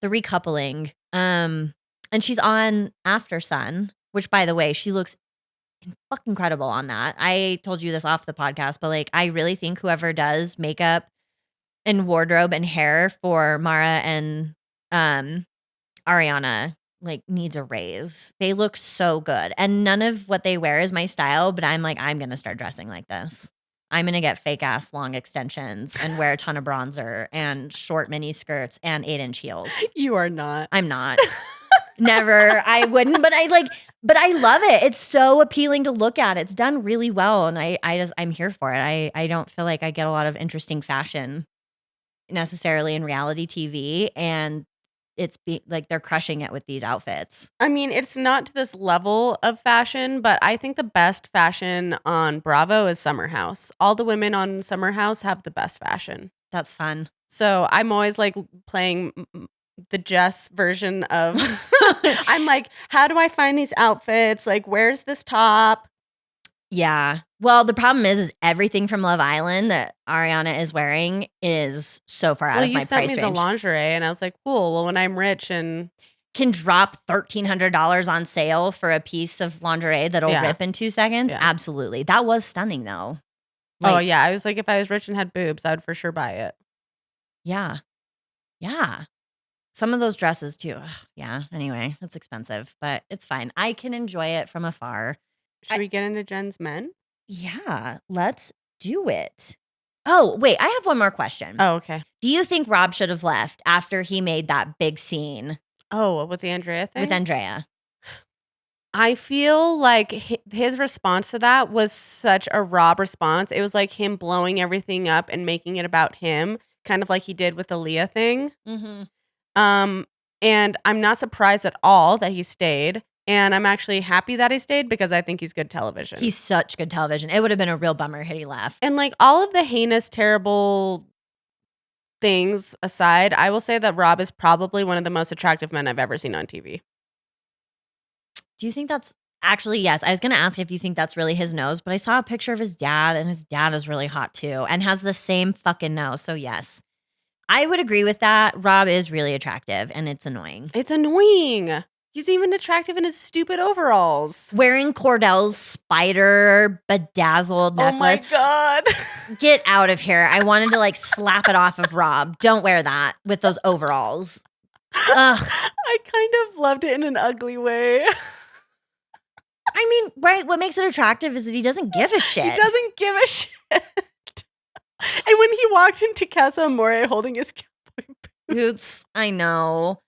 The recoupling. And she's on After Sun, which by the way, she looks fucking incredible on that. I told you this off the podcast, but like I really think whoever does makeup and wardrobe and hair for Mara and Ariana like needs a raise. They look so good. And none of what they wear is my style, but I'm like, I'm going to start dressing like this. I'm going to get fake ass long extensions and wear a ton of bronzer and short mini skirts and 8-inch heels. You are not. I'm not. Never. I wouldn't, but I love it. It's so appealing to look at. It's done really well. And I'm here for it. I don't feel like I get a lot of interesting fashion necessarily in reality TV. And like they're crushing it with these outfits. I mean, it's not to this level of fashion, but I think the best fashion on Bravo is Summer House. All the women on Summer House have the best fashion. That's fun. So I'm always like playing the Jess version of, I'm like, how do I find these outfits? Like, where's this top? Yeah. Well, the problem is everything from Love Island that Ariana is wearing is so far out of my price range. You sent me the lingerie, and I was like, cool. Well, when I'm rich and can drop $1,300 on sale for a piece of lingerie that'll rip in 2 seconds, absolutely. That was stunning, though. Oh yeah, I was like, if I was rich and had boobs, I would for sure buy it. Yeah. Some of those dresses too. Ugh, yeah. Anyway, it's expensive, but it's fine. I can enjoy it from afar. Should we get into Jen's men? Yeah, let's do it. Oh, wait, I have one more question. Oh, okay. Do you think Rob should have left after he made that big scene Oh, with the Andrea thing? with Andrea? I feel like his response to that was such a Rob response. It was like him blowing everything up and making it about him, kind of like he did with the Leah thing. Mm-hmm. And I'm not surprised at all that he stayed. And I'm actually happy that he stayed because I think he's good television. He's such good television. It would have been a real bummer had he left. And like all of the heinous, terrible things aside, I will say that Rob is probably one of the most attractive men I've ever seen on TV. Do you think that's actually, yes, I was going to ask if you think that's really his nose, but I saw a picture of his dad and his dad is really hot too and has the same fucking nose. So yes, I would agree with that. Rob is really attractive and it's annoying. It's annoying. He's even attractive in his stupid overalls. Wearing Cordell's spider bedazzled necklace. Oh my God. Get out of here. I wanted to like slap it off of Rob. Don't wear that with those overalls. Ugh. I kind of loved it in an ugly way. I mean, right, what makes it attractive is that he doesn't give a shit. He doesn't give a shit. And when he walked into Casa Amore holding his cowboy boots, I know.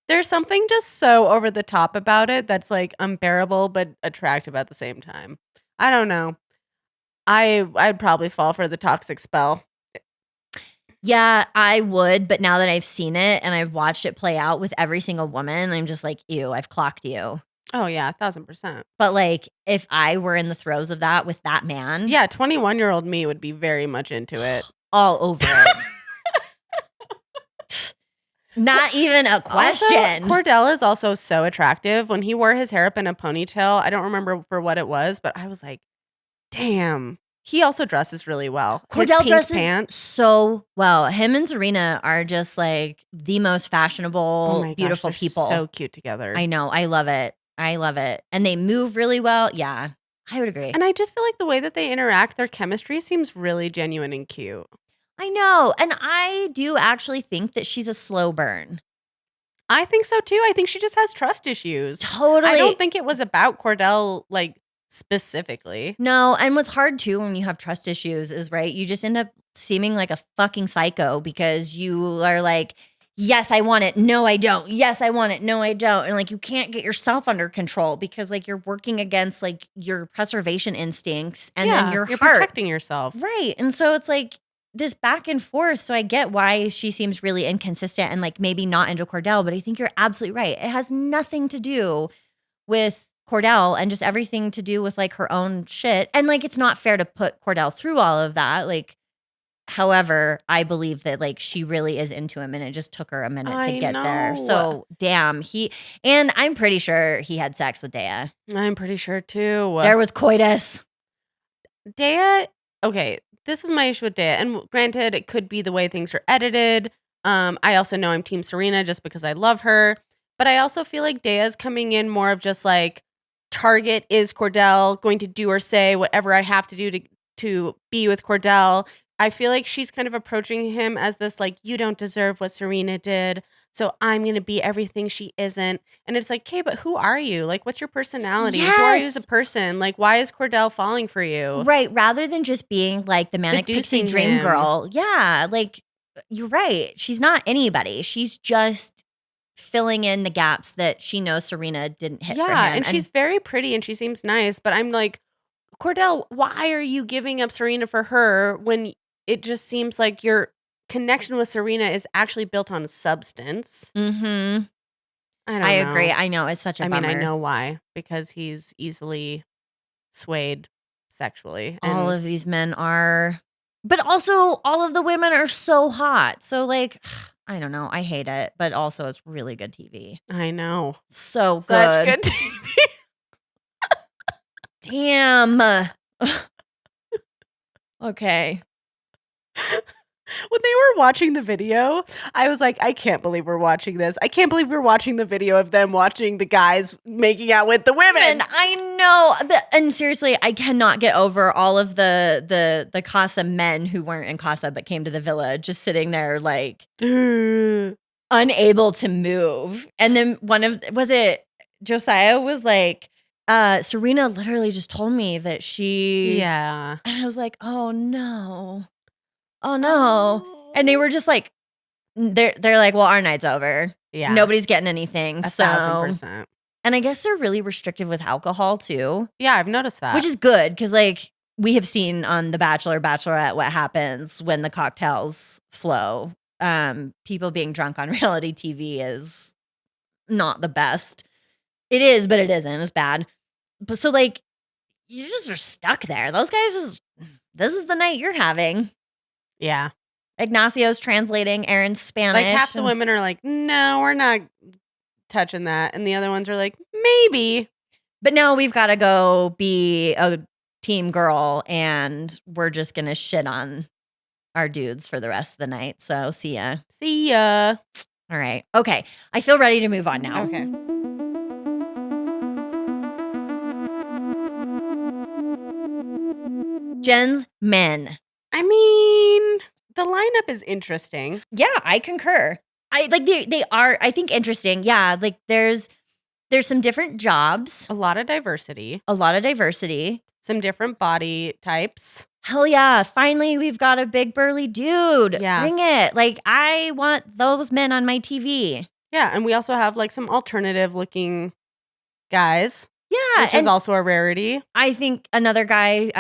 There's something just so over the top about it that's like unbearable but attractive at the same time. I don't know. I'd probably fall for the toxic spell. Yeah, I would, but now that I've seen it and I've watched it play out with every single woman, I'm just like, ew, I've clocked you. Oh yeah, 1000%. But like, if I were in the throes of that with that man, yeah, 21-year-old me would be very much into it. All over it. Not even a question. Also, Cordell is also so attractive. When he wore his hair up in a ponytail, I don't remember for what it was, but I was like, damn. He also dresses really well. Cordell dresses so well. Him and Serena are just like the most fashionable, beautiful people. So cute together. I know. I love it. I love it. And they move really well. Yeah, I would agree. And I just feel like the way that they interact, their chemistry seems really genuine and cute. I know. And I do actually think that she's a slow burn. I think so too. I think she just has trust issues. Totally. I don't think it was about Cordell, like, specifically. No, and what's hard too when you have trust issues is, right, you just end up seeming like a fucking psycho because you are like, yes, I want it. No, I don't. Yes, I want it. No, I don't. And like, you can't get yourself under control because like you're working against like your preservation instincts and then your you're heart. protecting yourself. Right. And so it's like this back and forth. So I get why she seems really inconsistent and like maybe not into Cordell, but I think you're absolutely right. It has nothing to do with Cordell and just everything to do with like her own shit. And like, it's not fair to put Cordell through all of that. Like, however, I believe that like she really is into him and it just took her a minute to get there. So damn, and I'm pretty sure he had sex with Dea. I'm pretty sure too. There was coitus. Dea, okay, this is my issue with Dea. And granted, it could be the way things are edited. I also know I'm Team Serena just because I love her. But I also feel like Dea's coming in more of just like, target is Cordell, going to do or say whatever I have to do to be with Cordell. I feel like she's kind of approaching him as this like, you don't deserve what Serena did, so I'm going to be everything she isn't. And it's like, okay, but who are you? Like, what's your personality? Yes. Who are you as a person? Like, why is Cordell falling for you? Right, rather than just being like the manic pixie dream girl. Yeah, like, you're right. She's not anybody. She's just filling in the gaps that she knows Serena didn't hit for him. Yeah, and she's very pretty and she seems nice, but I'm like, Cordell, why are you giving up Serena for her when it just seems like your connection with Serena is actually built on substance? Mm-hmm. I agree. I know. It's such a bummer. I mean, I know why. Because he's easily swayed sexually. All of these men are. But also, all of the women are so hot. So, like, I don't know. I hate it. But also, it's really good TV. I know. So good. Such good TV. Damn. Okay. When they were watching the video, I was like, I can't believe we're watching this. I can't believe we're watching the video of them watching the guys making out with the women. I know. And seriously, I cannot get over all of the Casa men who weren't in Casa but came to the villa just sitting there like, unable to move. And then Josiah was like, Serena literally just told me that she, Yeah. and I was like, oh no. And they were just like, they're like, well, our night's over. Yeah. Nobody's getting anything. 1,000%. And I guess they're really restrictive with alcohol too. Yeah, I've noticed that. Which is good because, like, we have seen on The Bachelor, Bachelorette what happens when the cocktails flow. People being drunk on reality TV is not the best. It is, but it isn't. It's bad. But so, like, you just are stuck there. Those guys this is the night you're having. Yeah. Ignacio's translating Aaron's Spanish. Like half the women are like, no, we're not touching that. And the other ones are like, maybe. But now we've got to go be a team girl and we're just going to shit on our dudes for the rest of the night. So see ya. See ya. All right. Okay. I feel ready to move on now. Okay. Jenn's men. I mean, the lineup is interesting. Yeah, I concur. I like they are, I think, interesting. Yeah, like there's some different jobs, A lot of diversity, a lot of diversity. some different body types. Hell yeah. Finally, we've got a big burly dude. Yeah. Bring it. Like, I want those men on my TV. Yeah, and we also have like some alternative looking guys. Yeah. Which is also a rarity. I think another guy,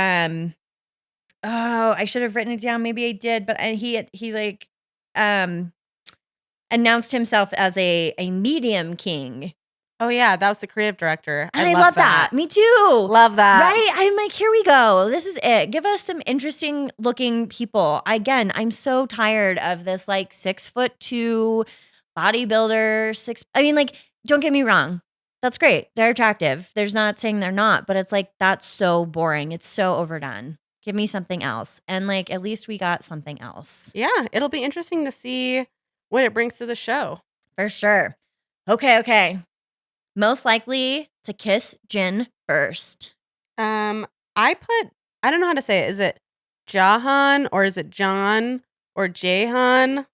I should have written it down. Maybe I did, but he like announced himself as a medium king. Oh yeah, that was the creative director. And I love that. Me too. Love that. Right? I'm like, here we go. This is it. Give us some interesting looking people. Again, I'm so tired of this like 6'2" bodybuilder. I mean, like, don't get me wrong. That's great. They're attractive. There's not saying they're not, but it's like, that's so boring. It's so overdone. Give me something else. And like, at least we got something else. Yeah, it'll be interesting to see what it brings to the show. For sure. Okay. Most likely to kiss Jenn first. I don't know how to say it. Is it Jahan or is it John or Jahan?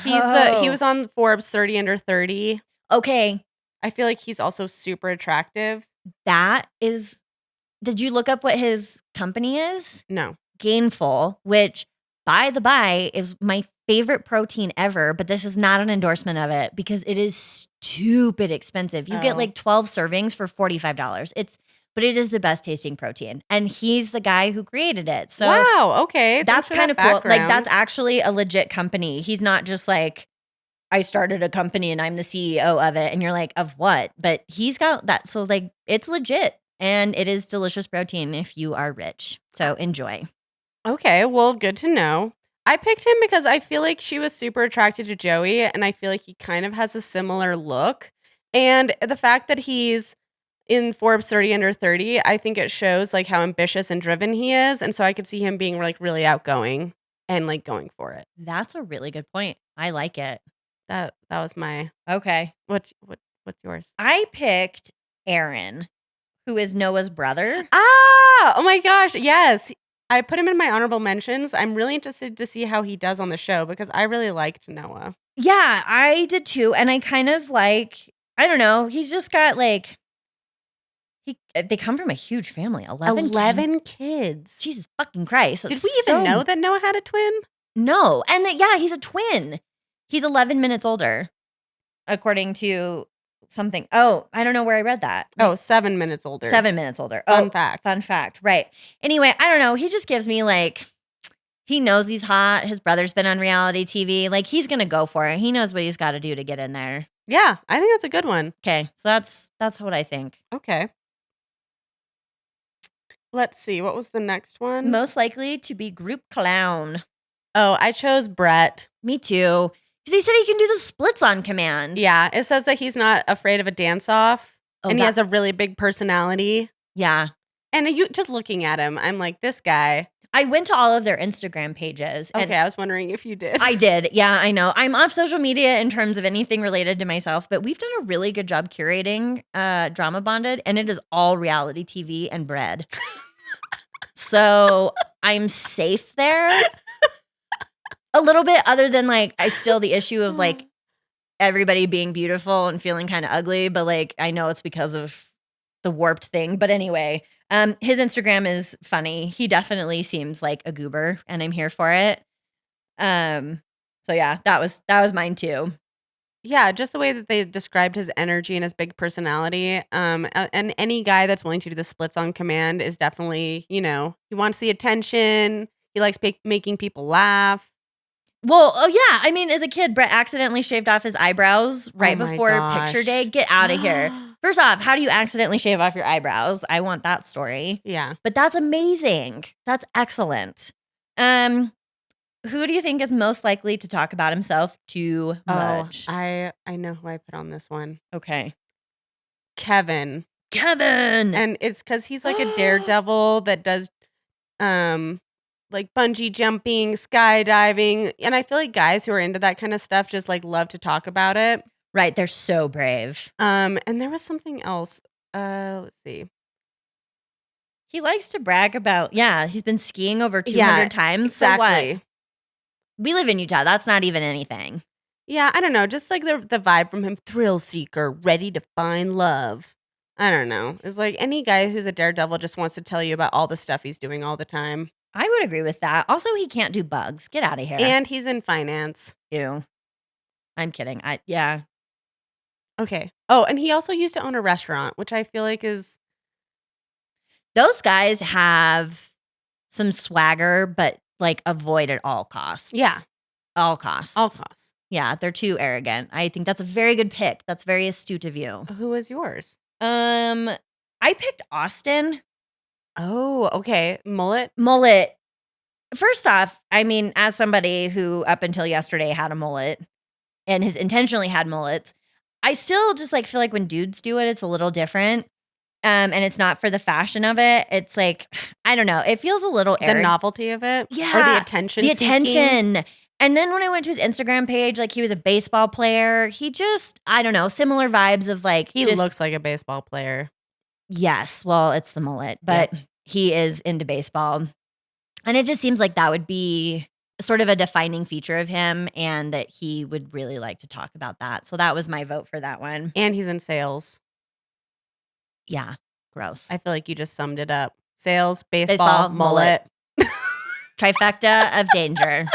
He was on Forbes 30 under 30. Okay. I feel like he's also super attractive. Did you look up what his company is? No. Gainful, which by the by is my favorite protein ever, but this is not an endorsement of it because it is stupid expensive. You get like 12 servings for $45. But it is the best tasting protein. And he's the guy who created it. So wow, okay. That's kind of cool. Like, that's actually a legit company. He's not just like, I started a company and I'm the CEO of it. And you're like, of what? But he's got that. So like, it's legit. And it is delicious protein if you are rich. So enjoy. Okay, well, good to know. I picked him because I feel like she was super attracted to Joey, and I feel like he kind of has a similar look. And the fact that he's in Forbes 30 under 30, I think it shows like how ambitious and driven he is. And so I could see him being like really outgoing and like going for it. That's a really good point. I like it. That was my Okay. What's yours? I picked Aaron, who is Noah's brother. Ah, oh my gosh, yes. I put him in my honorable mentions. I'm really interested to see how he does on the show because I really liked Noah. Yeah, I did too. And I kind of like, I don't know, he's just got like, they come from a huge family. 11 kids. Jesus fucking Christ. Did we even know that Noah had a twin? No. And yeah, he's a twin. He's 11 minutes older, according to something. Oh, I don't know where I read that. Oh, 7 minutes older. 7 minutes older. Fun fact. Fun fact. Right. Anyway, I don't know. He just gives me like, he knows he's hot. His brother's been on reality TV. Like, he's going to go for it. He knows what he's got to do to get in there. Yeah, I think that's a good one. Okay. So that's what I think. Okay. Let's see. What was the next one? Most likely to be group clown. Oh, I chose Brett. Me too. Because he said he can do the splits on command. Yeah, it says that he's not afraid of a dance-off. And he has a really big personality. Yeah. And you just looking at him, I'm like, this guy. I went to all of their Instagram pages. Okay, I was wondering if you did. I did. Yeah, I know. I'm off social media in terms of anything related to myself, but we've done a really good job curating Drama Bonded, and it is all reality TV and bread. So I'm safe there. A little bit, other than like I still the issue of like everybody being beautiful and feeling kind of ugly, but like I know it's because of the warped thing. But anyway, his Instagram is funny. He definitely seems like a goober, and I'm here for it. So yeah, that was mine too. Yeah, just the way that they described his energy and his big personality. And any guy that's willing to do the splits on command is definitely, he wants the attention. He likes making people laugh. Well, oh yeah, I mean, as a kid, Brett accidentally shaved off his eyebrows right Oh my before picture day. gosh. Get out of here. First off, how do you accidentally shave off your eyebrows? I want that story. Yeah. But that's amazing. That's excellent. Who do you think is most likely to talk about himself too much? I know who I put on this one. Okay. Kevin. Kevin. And it's because he's like a daredevil that does like bungee jumping, skydiving. And I feel like guys who are into that kind of stuff just like love to talk about it. Right. They're so brave. And there was something else. Let's see. He likes to brag about, he's been skiing over 200 times. Exactly. So what? We live in Utah. That's not even anything. Yeah, I don't know. Just like the vibe from him, thrill seeker, ready to find love. I don't know. It's like any guy who's a daredevil just wants to tell you about all the stuff he's doing all the time. I would agree with that. Also, he can't do bugs. Get out of here. And he's in finance. Ew. I'm kidding. Okay. Oh, and he also used to own a restaurant, which I feel like is... Those guys have some swagger, but like avoid at all costs. Yeah. All costs. All costs. Yeah, they're too arrogant. I think that's a very good pick. That's very astute of you. Who was yours? I picked Austin. Oh, okay. Mullet? First off, I mean, as somebody who up until yesterday had a mullet and has intentionally had mullets, I still just like feel like when dudes do it, it's a little different. And it's not for the fashion of it. It's like, I don't know. It feels a little The novelty of it? Yeah. Or the attention The seeking? attention. And then when I went to his Instagram page, like he was a baseball player. He just, I don't know, similar vibes of like. He looks like a baseball player. Yes. Well, it's the mullet, but he is into baseball. And it just seems like that would be sort of a defining feature of him and that he would really like to talk about that. So that was my vote for that one. And he's in sales. Yeah. Gross. I feel like you just summed it up. Sales, baseball, mullet. Trifecta of danger.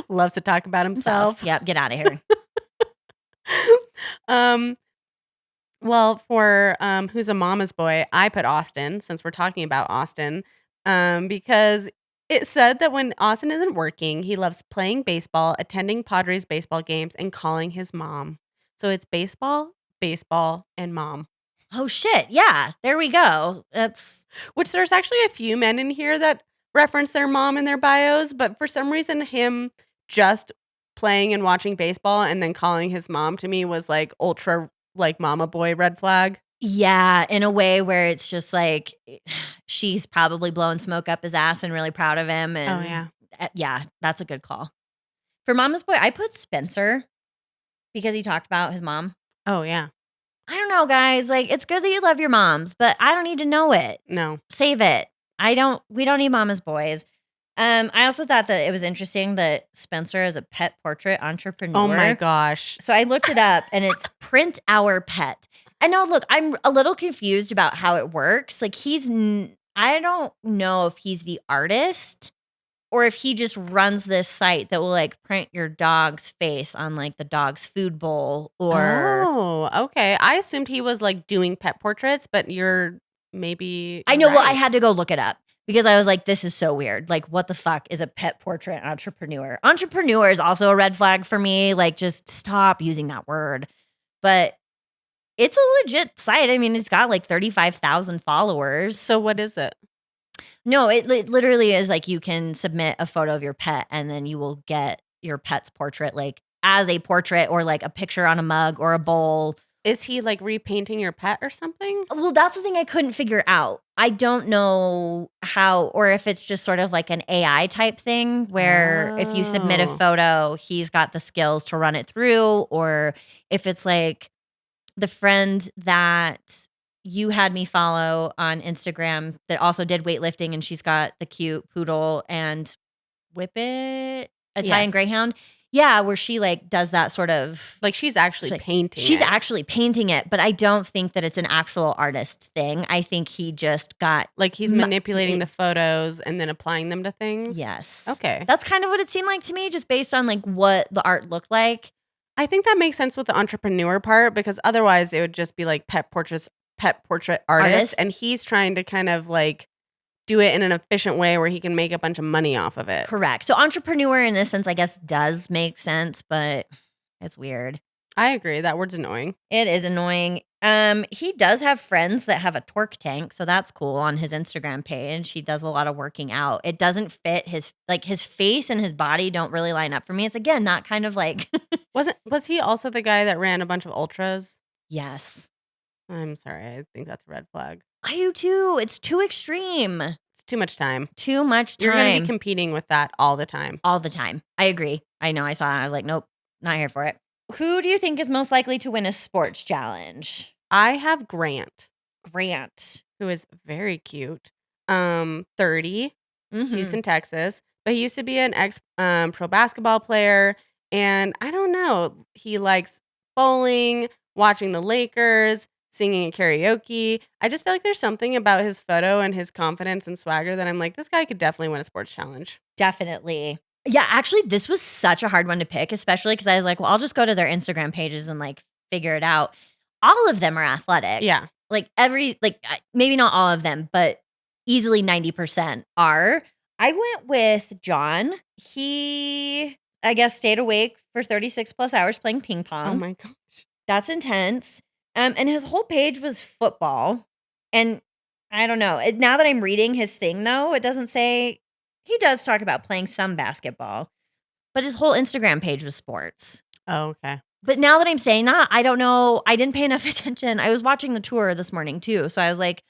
Loves to talk about himself. Yep. Get out of here. Well, for Who's a Mama's Boy, I put Austin, since we're talking about Austin, because it said that when Austin isn't working, he loves playing baseball, attending Padres baseball games, and calling his mom. So it's baseball, and mom. Oh, shit. Yeah. There we go. Which there's actually a few men in here that reference their mom in their bios, but for some reason, him just playing and watching baseball and then calling his mom to me was like ultra like mama boy red flag. Yeah, in a way where it's just like she's probably blowing smoke up his ass and really proud of him. And yeah, that's a good call. For Mama's Boy, I put Spencer because he talked about his mom. Oh, yeah. I don't know, guys. Like, it's good that you love your moms, but I don't need to know it. No. Save it. We don't need Mama's Boys. I also thought that it was interesting that Spencer is a pet portrait entrepreneur. Oh my gosh. So I looked it up and it's Print Our Pet. And no, look, I'm a little confused about how it works. Like I don't know if he's the artist or if he just runs this site that will like print your dog's face on like the dog's food bowl or. Oh, okay. I assumed he was like doing pet portraits, but you're maybe. I know. Right. Well, I had to go look it up. Because I was like, this is so weird. Like, what the fuck is a pet portrait entrepreneur? Entrepreneur is also a red flag for me. Like, just stop using that word. But it's a legit site. I mean, it's got like 35,000 followers. So what is it? No, it literally is like you can submit a photo of your pet and then you will get your pet's portrait like as a portrait or like a picture on a mug or a bowl. Is he like repainting your pet or something? Well, that's the thing I couldn't figure out. I don't know how, or if it's just sort of like an AI type thing where if you submit a photo, he's got the skills to run it through, or if it's like the friend that you had me follow on Instagram that also did weightlifting and she's got the cute poodle and Whippet. Italian Yes. Greyhound. Yeah, where she like does that sort of Like she's actually like, painting she's it. actually painting it, but I don't think that it's an actual artist thing. I think he just got Like he's manipulating the photos and then applying them to things. Yes. Okay. That's kind of what it seemed like to me, just based on like what the art looked like. I think that makes sense with the entrepreneur part because otherwise it would just be like pet portrait artist. And he's trying to kind of like do it in an efficient way where he can make a bunch of money off of it. Correct. So entrepreneur in this sense, I guess, does make sense, but it's weird. I agree. That word's annoying. It is annoying. He does have friends that have a torque tank, so that's cool on his Instagram page. He does a lot of working out. It doesn't fit his face and his body don't really line up for me. It's again that kind of like Was he also the guy that ran a bunch of ultras? Yes. I'm sorry. I think that's a red flag. I do too. It's too extreme. It's too much time. Too much time. You're going to be competing with that all the time. All the time. I agree. I know. I saw that. I was like, nope, not here for it. Who do you think is most likely to win a sports challenge? I have Grant. Grant. Who is very cute. 30, Houston, Texas. But he used to be an ex pro basketball player. And I don't know. He likes bowling, watching the Lakers, singing at karaoke. I just feel like there's something about his photo and his confidence and swagger that I'm like, this guy could definitely win a sports challenge. Definitely. Yeah, actually, this was such a hard one to pick, especially because I was like, well, I'll just go to their Instagram pages and like figure it out. All of them are athletic. Yeah. Like maybe not all of them, but easily 90% are. I went with John. He, I guess, stayed awake for 36 plus hours playing ping pong. Oh my gosh. That's intense. And his whole page was football. And I don't know. Now that I'm reading his thing, though, it doesn't say. He does talk about playing some basketball, but his whole Instagram page was sports. Oh, okay. But now that I'm saying that, I don't know. I didn't pay enough attention. I was watching the tour this morning too. So I was like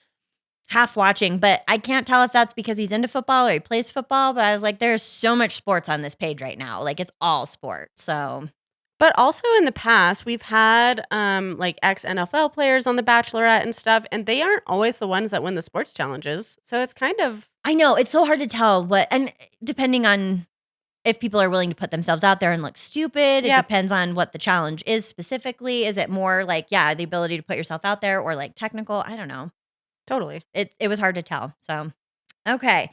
half watching, but I can't tell if that's because he's into football or he plays football. But I was like, there's so much sports on this page right now. Like it's all sports. So. But also in the past, we've had like ex-NFL players on The Bachelorette and stuff, and they aren't always the ones that win the sports challenges. So it's kind of... I know. It's so hard to tell and depending on if people are willing to put themselves out there and look stupid, it depends on what the challenge is specifically. Is it more like, the ability to put yourself out there or like technical? I don't know. Totally. It was hard to tell. So, okay.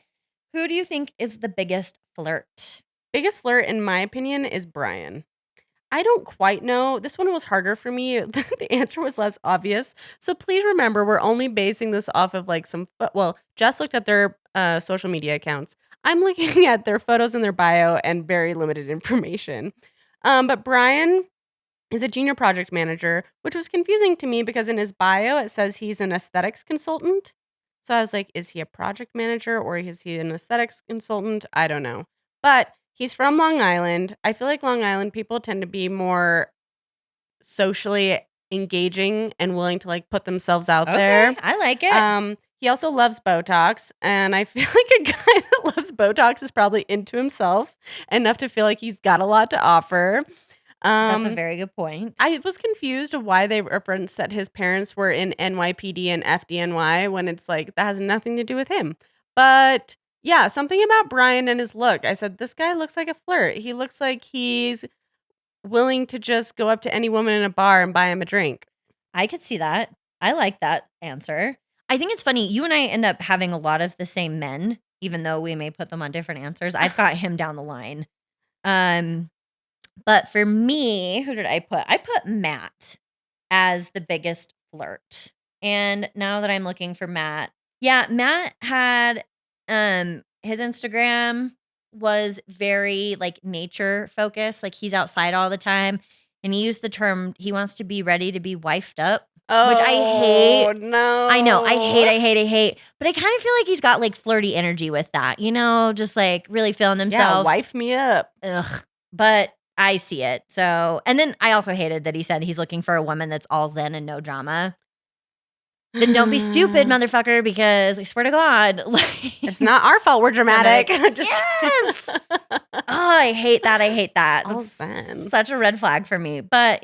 Who do you think is the biggest flirt? Biggest flirt, in my opinion, is Brian. I don't quite know. This one was harder for me. The answer was less obvious. So please remember, we're only basing this off of like Jess looked at their social media accounts. I'm looking at their photos and their bio and very limited information. But Brian is a junior project manager, which was confusing to me because in his bio, it says he's an aesthetics consultant. So I was like, is he a project manager or is he an aesthetics consultant? I don't know. But he's from Long Island. I feel like Long Island people tend to be more socially engaging and willing to like put themselves out there. I like it. He also loves Botox, and I feel like a guy that loves Botox is probably into himself enough to feel like he's got a lot to offer. That's a very good point. I was confused of why they referenced that his parents were in NYPD and FDNY when it's like that has nothing to do with him. But yeah, something about Brian and his look. I said, this guy looks like a flirt. He looks like he's willing to just go up to any woman in a bar and buy him a drink. I could see that. I like that answer. I think it's funny. You and I end up having a lot of the same men, even though we may put them on different answers. I've got him down the line. But for me, who did I put? I put Matt as the biggest flirt. And now that I'm looking for Matt, Matt had his Instagram was very like nature focused. Like he's outside all the time. And he used the term he wants to be ready to be wifed up. Which I hate. No. I know. I hate. But I kind of feel like he's got like flirty energy with that, just like really feeling himself. Yeah, wife me up. Ugh. But I see it. So, and then I also hated that he said he's looking for a woman that's all zen and no drama. Then don't be stupid, motherfucker, because I swear to God. It's not our fault we're dramatic. Yes! I hate that. All That's zen. such a red flag for me. But,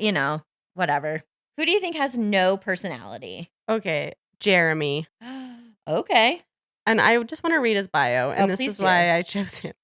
whatever. Who do you think has no personality? Okay, Jeremy. Okay. And I just want to read his bio, and this please is do. why I chose him.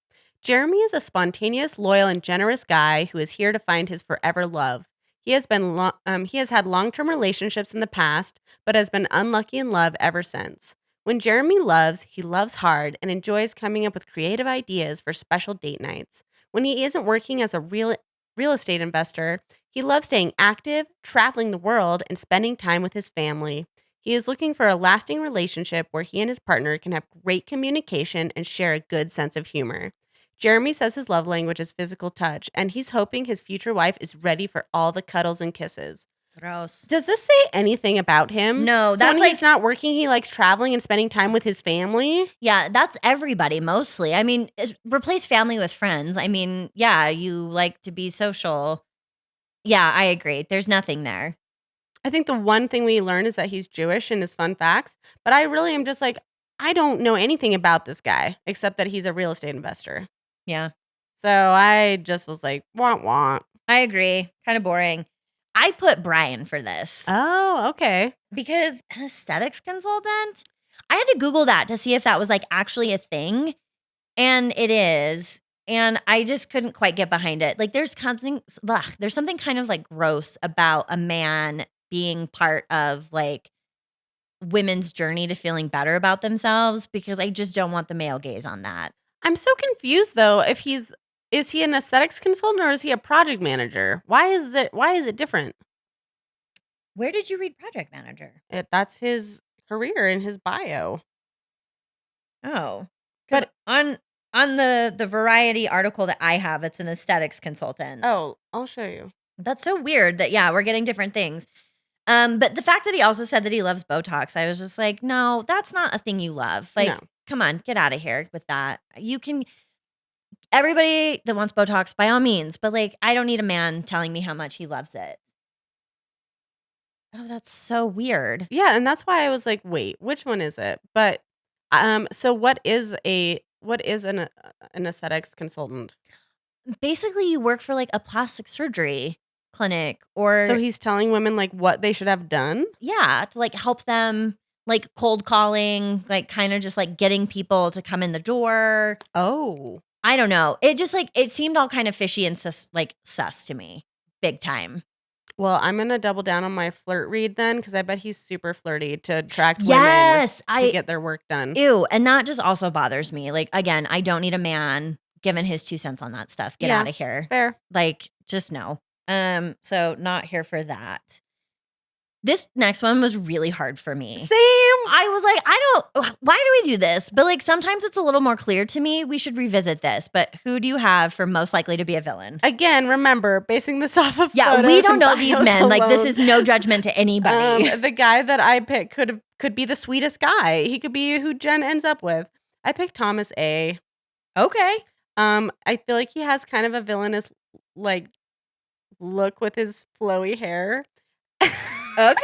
Jeremy is a spontaneous, loyal, and generous guy who is here to find his forever love. He has had long-term relationships in the past, but has been unlucky in love ever since. When Jeremy loves, he loves hard and enjoys coming up with creative ideas for special date nights. When he isn't working as a real estate investor, he loves staying active, traveling the world, and spending time with his family. He is looking for a lasting relationship where he and his partner can have great communication and share a good sense of humor. Jeremy says his love language is physical touch, and he's hoping his future wife is ready for all the cuddles and kisses. Gross. Does this say anything about him? No, So that's when he's not working, he likes traveling and spending time with his family? Yeah, that's everybody mostly. I mean, replace family with friends. I mean, yeah, you like to be social. Yeah, I agree. There's nothing there. I think the one thing we learn is that he's Jewish in his fun facts, but I really am just like, I don't know anything about this guy except that he's a real estate investor. Yeah, So I just was like, wah wah. I agree. Kind of boring. I put Brian for this Oh, okay. because an aesthetics consultant, I had to Google that to see if that was like actually a thing. And it is. And I just couldn't quite get behind it. Like there's something kind of like gross about a man being part of like women's journey to feeling better about themselves because I just don't want the male gaze on that. I'm so confused though. If is he an aesthetics consultant or is he a project manager? Why is it different? Where did you read project manager? That's his career in his bio. Oh, because on the Variety article that I have, it's an aesthetics consultant. Oh, I'll show you. That's so weird that we're getting different things. But the fact that he also said that he loves Botox, I was just like, no, that's not a thing you love. Like, No. come on, get out of here with that. You can. Everybody that wants Botox, by all means, but like, I don't need a man telling me how much he loves it. Oh, that's so weird. Yeah, and that's why I was like, wait, which one is it? But so what is an aesthetics consultant? Basically, you work for like a plastic surgery clinic or So he's telling women like what they should have done? to like help them, like cold calling, like kind of just like getting people to come in the door. Oh. I don't know. It just like it seemed all kind of fishy and sus to me, big time. Well, I'm gonna double down on my flirt read then, because I bet he's super flirty to attract Yes, women to get their work done. Ew, and that just also bothers me. Like again, I don't need a man giving his 2 cents on that stuff. Get Yeah, out of here. fair. Like just no. So not here for that. This next one was really hard for me. Same. I was like, why do we do this? But like sometimes it's a little more clear to me. We should revisit this. But who do you have for most likely to be a villain? Again, remember, basing this off of Yeah, photos we don't and know these bios men. Like this alone. is no judgment to anybody. The guy that I picked could be the sweetest guy. He could be who Jen ends up with. I picked Thomas A. Okay. I feel like he has kind of a villainous like look with his flowy hair. Okay.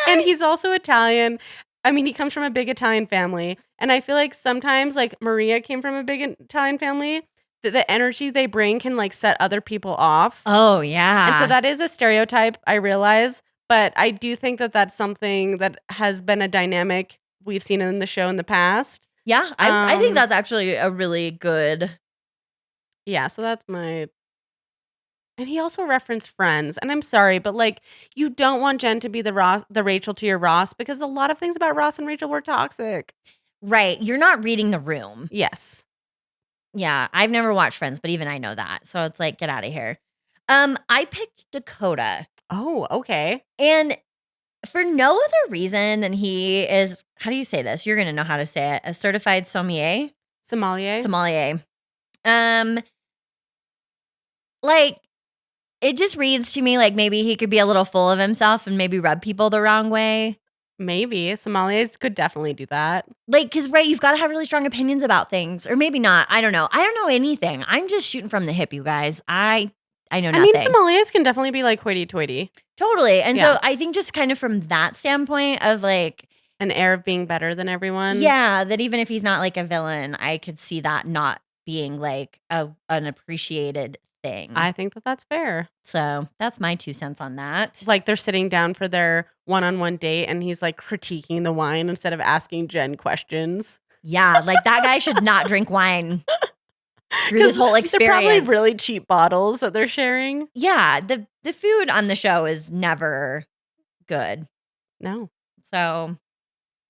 And he's also Italian. I mean, he comes from a big Italian family. And I feel like sometimes, like Maria came from a big Italian family, that the energy they bring can like set other people off. Oh, yeah. And so that is a stereotype, I realize. But I do think that that's something that has been a dynamic we've seen in the show in the past. Yeah, I think that's actually a really good. Yeah, so that's my. And he also referenced Friends. And I'm sorry, but like you don't want Jen to be the Rachel to your Ross, because a lot of things about Ross and Rachel were toxic. Right. You're not reading the room. Yes. Yeah, I've never watched Friends, but even I know that. So it's like, get out of here. I picked Dakota. Oh, okay. And for no other reason than he is, how do you say this? You're going to know how to say it. A certified sommelier. Sommelier. Like, it just reads to me like maybe he could be a little full of himself and maybe rub people the wrong way. Maybe. Sommeliers could definitely do that. Like, because, right, you've got to have really strong opinions about things. Or maybe not. I don't know. I don't know anything. I'm just shooting from the hip, you guys. I know nothing. I mean, sommeliers can definitely be like hoity-toity. Totally. And Yeah. so I think just kind of from that standpoint of like, An air of being better than everyone. yeah, that even if he's not like a villain, I could see that not being like an appreciated thing. I think that that's fair. So that's my 2 cents on that. Like they're sitting down for their one-on-one date and he's like critiquing the wine instead of asking Jen questions. Yeah, like that guy should not drink wine. through this whole They're probably experience. really cheap bottles that they're sharing. Yeah, the food on the show is never good. No, So,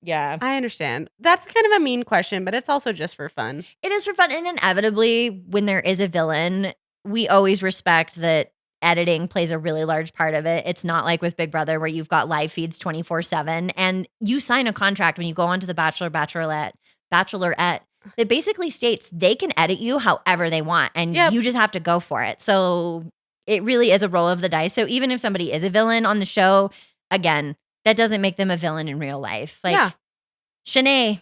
yeah. I understand. That's kind of a mean question, but it's also just for fun. It is for fun, and inevitably, when there is a villain, we always respect that editing plays a really large part of it. It's not like with Big Brother where you've got live feeds 24/7, and you sign a contract when you go onto the Bachelorette that basically states they can edit you however they want, and Yep. you just have to go for it. So, it really is a roll of the dice. So, even if somebody is a villain on the show, again, that doesn't make them a villain in real life. Like, Yeah. Shanae,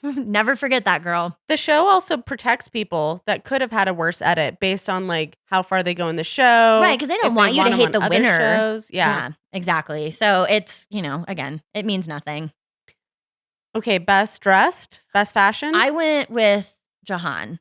never forget that girl. The show also protects people that could have had a worse edit based on like how far they go in the show. Right, because they don't if want you to them hate on the other winner. shows. Yeah. Exactly. So it's, again, it means nothing. Okay, best dressed, best fashion. I went with Jahan.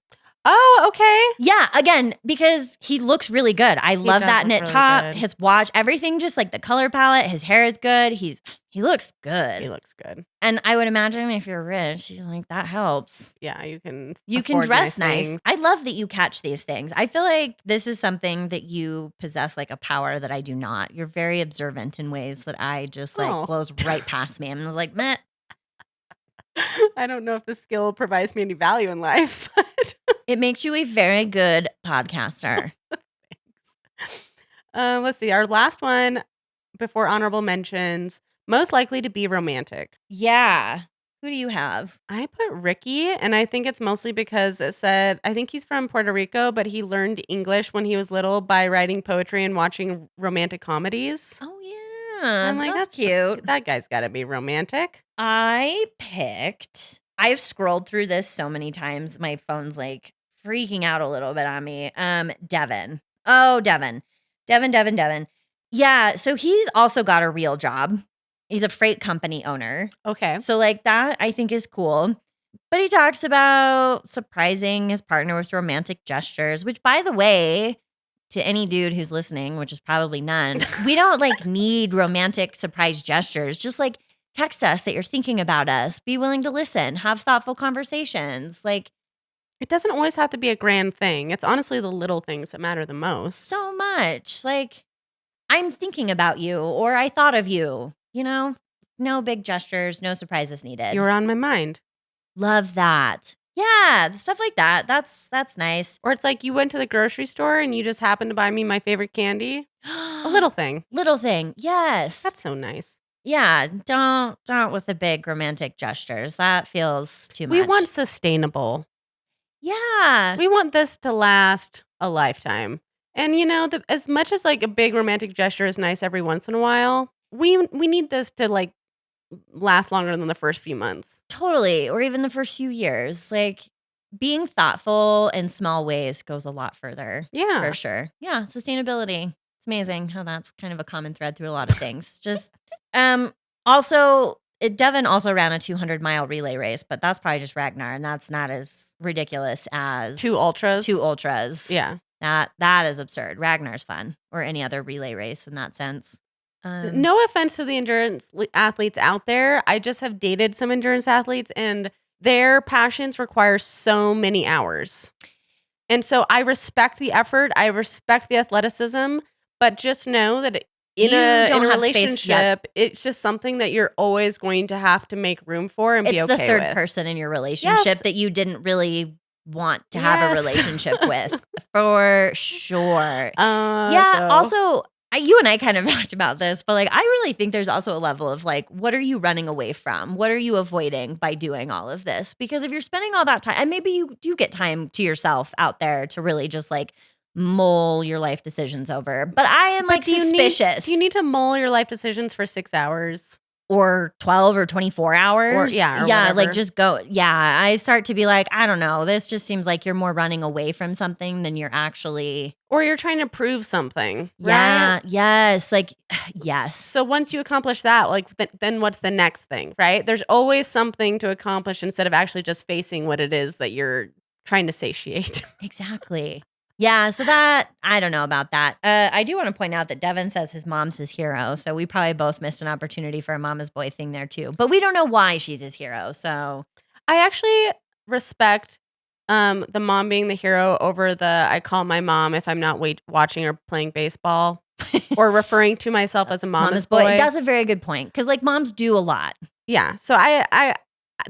Oh, okay. Yeah, again, because he looks really good. I love does that look knit really top, good. his watch, everything, just like the color palette, his hair is good. He looks good. He looks good. And I would imagine if you're rich, like that helps. Yeah, you can. You can afford dress nice. things. I love that you catch these things. I feel like this is something that you possess, like a power that I do not. You're very observant in ways that I just like Oh. blows right past me. I'm just like, meh. I don't know if the skill provides me any value in life. But It makes you a very good podcaster. let's see. Our last one before honorable mentions, most likely to be romantic. Yeah. Who do you have? I put Ricky, and I think it's mostly because it said, I think he's from Puerto Rico, but he learned English when he was little by writing poetry and watching romantic comedies. Oh, yeah. I'm like, that's cute. That guy's got to be romantic. I've scrolled through this so many times. My phone's like freaking out a little bit on me. Devin. Oh, Devin. Devin. Yeah. So he's also got a real job. He's a freight company owner. Okay. So, like, that I think is cool. But he talks about surprising his partner with romantic gestures, which, by the way, to any dude who's listening, which is probably none, we don't like need romantic surprise gestures. Just like text us that you're thinking about us, be willing to listen, have thoughtful conversations. Like, It doesn't always have to be a grand thing. It's honestly the little things that matter the most. so much. Like, I'm thinking about you, or I thought of you, no big gestures, no surprises needed. You were on my mind. Love that. Yeah, stuff like that. That's nice. Or it's like you went to the grocery store and you just happened to buy me my favorite candy. A little thing. Little thing. Yes. That's so nice. Yeah, don't with the big romantic gestures. That feels too much. We want sustainable. Yeah. We want this to last a lifetime. And as much as like a big romantic gesture is nice every once in a while, we need this to like last longer than the first few months. Totally. Or even the first few years. Like, being thoughtful in small ways goes a lot further. Yeah. For sure. Yeah, sustainability. It's amazing how that's kind of a common thread through a lot of things. Just also Devin also ran a 200-mile relay race, but that's probably just Ragnar, and that's not as ridiculous as Two ultras. Yeah. That is absurd. Ragnar's fun, or any other relay race in that sense. No offense to the endurance athletes out there. I just have dated some endurance athletes, and their passions require so many hours. And so I respect the effort. I respect the athleticism, but just know that in a relationship, it's just something that you're always going to have to make room for and be okay with. It's the third person in your relationship that you didn't really want to have a relationship with, for sure. Also, you and I kind of talked about this, but like, I really think there's also a level of like, what are you running away from? What are you avoiding by doing all of this? Because if you're spending all that time, and maybe you do get time to yourself out there to really just like mull your life decisions over. But I am suspicious. Do you need to mull your life decisions for 6 hours? Or 12 or 24 hours. Or like whatever. just go. Yeah, I start to be like, I don't know. This just seems like you're more running away from something than you're actually. Or you're trying to prove something. Yeah. Right? Yes. Like, yes. So once you accomplish that, like then what's the next thing, right? There's always something to accomplish instead of actually just facing what it is that you're trying to satiate. Exactly. Yeah, so that, I don't know about that. I do want to point out that Devin says his mom's his hero, so we probably both missed an opportunity for a mama's boy thing there too. But we don't know why she's his hero, so. I actually respect The mom being the hero over the I call my mom if I'm not watching or playing baseball or referring to myself as a mama's boy. That's a very good point because like moms do a lot. Yeah. So I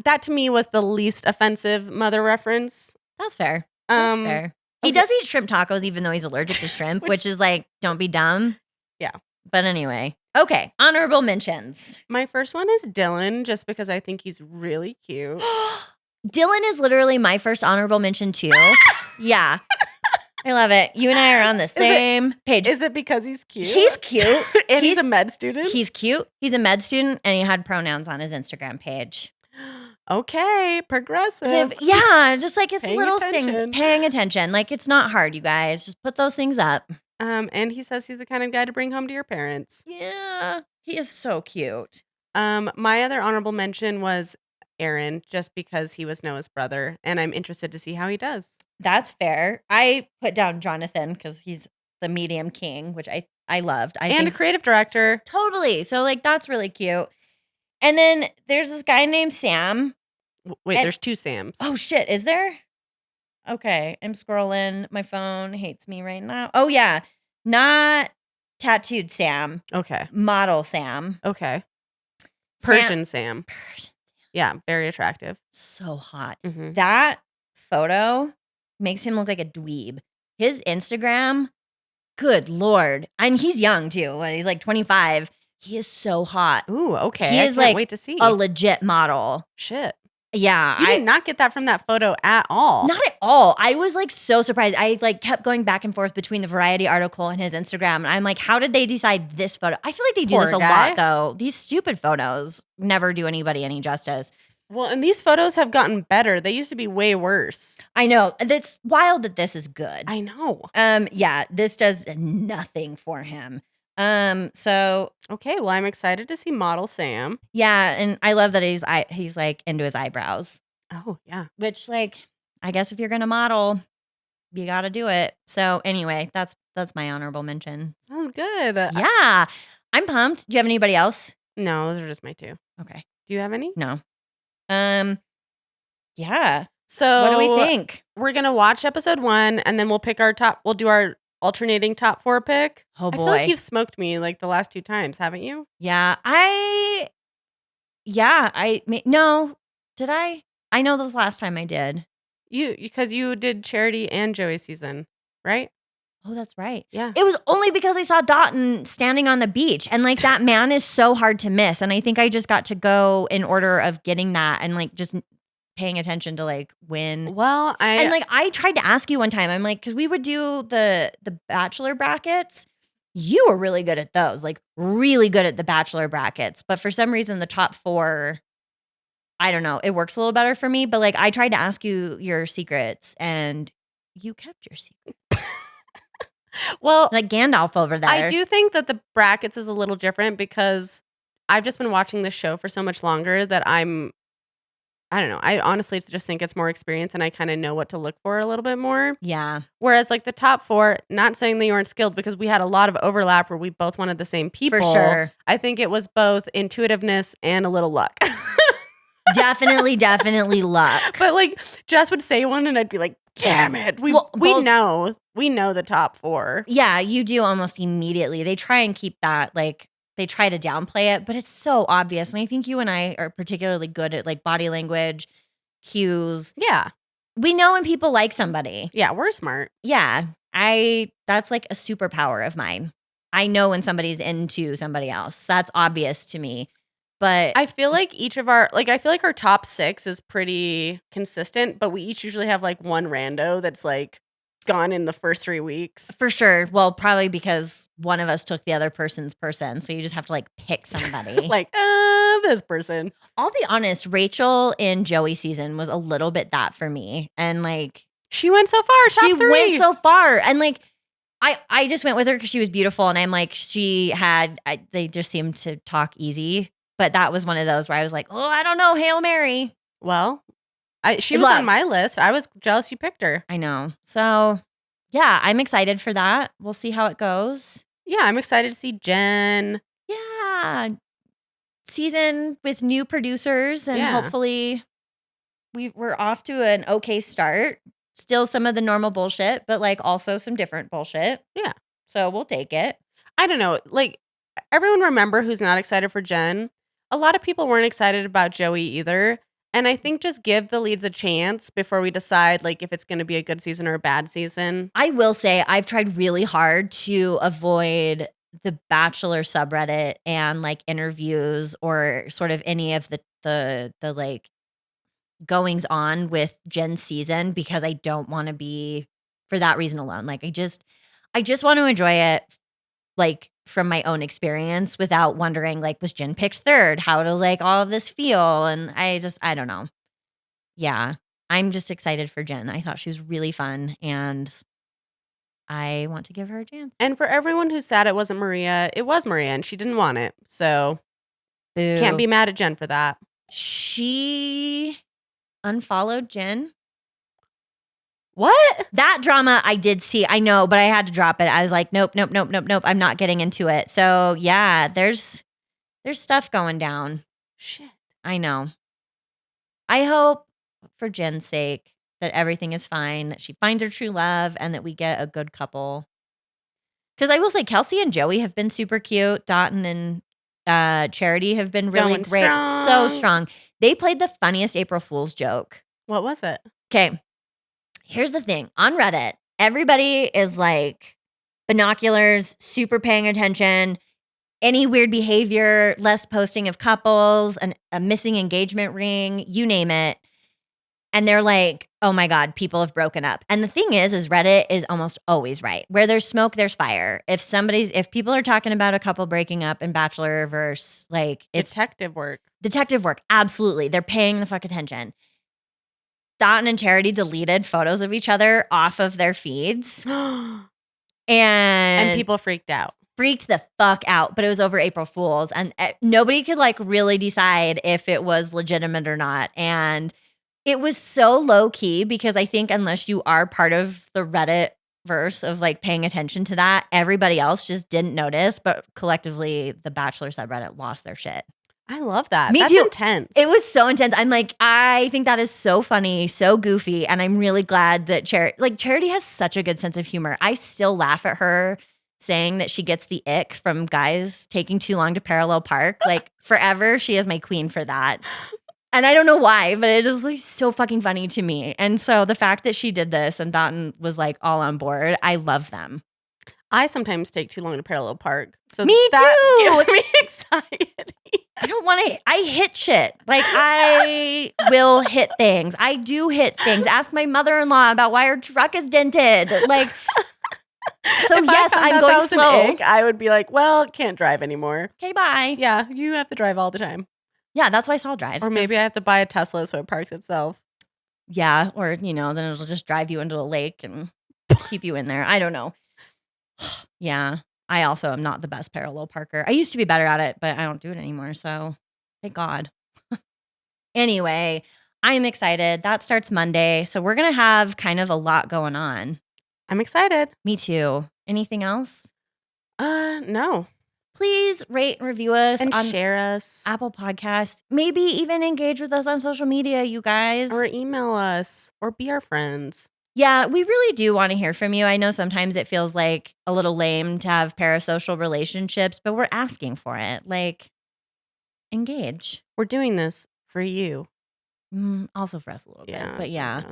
that to me was the least offensive mother reference. That's fair. That's fair. He okay. does eat shrimp tacos even though he's allergic to shrimp, which is like, don't be dumb. Yeah. But anyway. Okay. Honorable mentions. My first one is Dylan, just because I think he's really cute. Dylan is literally my first honorable mention too. Yeah. I love it. You and I are on the same page. Is it because he's cute? He's cute. And he's a med student? He's cute. He's a med student and he had pronouns on his Instagram page. Okay, progressive. Yeah, just like it's Paying little attention. things. Paying attention. Like it's not hard, you guys. Just put those things up. And he says he's the kind of guy to bring home to your parents. Yeah, he is so cute. My other honorable mention was Aaron, just because he was Noah's brother, and I'm interested to see how he does. That's fair. I put down Jonathan because he's the medium king, which I loved. And a creative director. Totally. So like that's really cute. And then there's this guy named Sam. Wait, there's two Sams. Oh shit, is there? Okay, I'm scrolling. My phone hates me right now. Oh yeah, not tattooed Sam. Okay. Model Sam. Okay. Persian Sam. Yeah, very attractive. So hot. Mm-hmm. That photo makes him look like a dweeb. His Instagram, good lord. And he's young too. He's like 25. He is so hot. Ooh, okay. He I is can't like wait to see. a legit model. Shit. Yeah. You did not get that from that photo at all. Not at all. I was like so surprised. I like kept going back and forth between the Variety article and his Instagram. And I'm like, how did they decide this photo? I feel like they do Poor this a guy. lot though. These stupid photos never do anybody any justice. Well, and these photos have gotten better. They used to be way worse. I know. It's wild that this is good. I know. Yeah, this does nothing for him. So okay, well, I'm excited to see model Sam. yeah, and I love that he's like into his eyebrows. Oh, yeah. Which like I guess if you're going to model, you got to do it. So anyway, that's my honorable mention. Sounds good. Yeah. I'm pumped. Do you have anybody else? No, those are just my two. Okay. Do you have any? No. Yeah. So What do we think? We're gonna watch episode 1 and then we'll pick our top. We'll do our alternating top 4 pick. Oh I boy. feel like you've smoked me like the last 2 times, haven't you? Yeah. No. Did I? I know this last time I did. Because you did Charity and Joey's season, right? Oh, that's right. Yeah. It was only because I saw Dotton standing on the beach. And like that man is so hard to miss. And I think I just got to go in order of getting that and like just paying attention to like when. Well, I tried to ask you one time. I'm like, because we would do the Bachelor brackets. You were really good at those, like really good at the Bachelor brackets. But for some reason, the top 4, I don't know, it works a little better for me. But like I tried to ask you your secrets and you kept your secret. Well, Like Gandalf over there. I do think that the brackets is a little different because I've just been watching this show for so much longer that I don't know. I honestly just think it's more experience and I kind of know what to look for a little bit more. Yeah. Whereas like the top 4, not saying that you weren't skilled because we had a lot of overlap where we both wanted the same people. For sure. I think it was both intuitiveness and a little luck. Definitely luck. But like Jess would say one and I'd be like, damn it. We know the top 4. Yeah, you do almost immediately. They try and keep that, like, they try to downplay it, but it's so obvious. And I think you and I are particularly good at like body language, cues. Yeah. We know when people like somebody. Yeah, we're smart. Yeah. That's like a superpower of mine. I know when somebody's into somebody else. That's obvious to me. But I feel like I feel like our top 6 is pretty consistent, but we each usually have like one rando that's like gone in the first 3 weeks. for sure. Well, probably because one of us took the other person's person. So you just have to like pick somebody. Like, this person. I'll be honest, Rachel in Joey season was a little bit that for me. And like She went so far. Top she 3. went so far. And like I just went with her because she was beautiful. And I'm like, they just seemed to talk easy. But that was one of those where I was like, oh, I don't know, Hail Mary. Well, she was on my list. I was jealous you picked her. I know. So yeah, I'm excited for that. We'll see how it goes. Yeah, I'm excited to see Jenn. Yeah. Season with new producers and Yeah. hopefully we're off to an okay start. Still some of the normal bullshit, but like also some different bullshit. Yeah. So we'll take it. I don't know. Like, everyone remember who's not excited for Jenn. A lot of people weren't excited about Joey either. And I think just give the leads a chance before we decide, like, if it's going to be a good season or a bad season. I will say I've tried really hard to avoid the Bachelor subreddit and like interviews or sort of any of the like goings on with Jen's season because I don't want to be for that reason alone. Like I just want to enjoy it like from my own experience without wondering like was Jen picked third? How does like all of this feel? And I don't know. Yeah. I'm just excited for Jen. I thought she was really fun and I want to give her a chance. And for everyone who's sad it wasn't Maria, it was Maria and she didn't want it. So Boo. can't be mad at Jenn for that. She unfollowed Jen. What? That drama I did see. I know, but I had to drop it. I was like, nope. I'm not getting into it. So yeah, there's stuff going down. Shit. I know. I hope for Jen's sake that everything is fine, that she finds her true love, and that we get a good couple. Because I will say Kelsey and Joey have been super cute. Dotun and Charity have been really Going great. strong. So strong. They played the funniest April Fool's joke. What was it? Okay. Here's the thing. On Reddit, everybody is like binoculars, super paying attention. Any weird behavior, less posting of couples, a missing engagement ring, you name it. And they're like, oh my God, people have broken up. And the thing is Reddit is almost always right. Where there's smoke, there's fire. If people are talking about a couple breaking up in Bachelorverse, like it's Detective work. Absolutely. They're paying the fuck attention. Dotun and Charity deleted photos of each other off of their feeds. And people freaked out. Freaked the fuck out, but it was over April Fool's. And nobody could like really decide if it was legitimate or not. And it was so low key because I think unless you are part of the Reddit verse of like paying attention to that, everybody else just didn't notice. But collectively, the Bachelor subreddit lost their shit. I love that. Me That's too. Intense. It was so intense. I'm like, I think that is so funny, so goofy. And I'm really glad that Charity has such a good sense of humor. I still laugh at her saying that she gets the ick from guys taking too long to parallel park. Like forever, she is my queen for that. And I don't know why, but it is like so fucking funny to me. And so the fact that she did this and Dotun was like all on board, I love them. I sometimes take too long to parallel park. So Me that too. gives me anxiety. I don't want to. I hit shit. Like I will hit things. I do hit things. Ask my mother-in-law about why her truck is dented. Like, so yes, I'm going slow. Ick, I would be like, well, can't drive anymore. Okay, bye. Yeah, you have to drive all the time. Yeah, that's why Saul drives. Or maybe I have to buy a Tesla so it parks itself. Yeah, or then it'll just drive you into a lake and keep you in there. I don't know. Yeah. I also am not the best parallel parker. I used to be better at it, but I don't do it anymore. So thank God. Anyway, I'm excited. That starts Monday. So we're going to have kind of a lot going on. I'm excited. Me too. Anything else? No. Please rate and review us And on share us. Apple Podcast. Maybe even engage with us on social media, you guys. Or email us. Or be our friends. Yeah, we really do want to hear from you. I know sometimes it feels like a little lame to have parasocial relationships, but we're asking for it. Like, engage. We're doing this for you. Also for us a little bit. But yeah.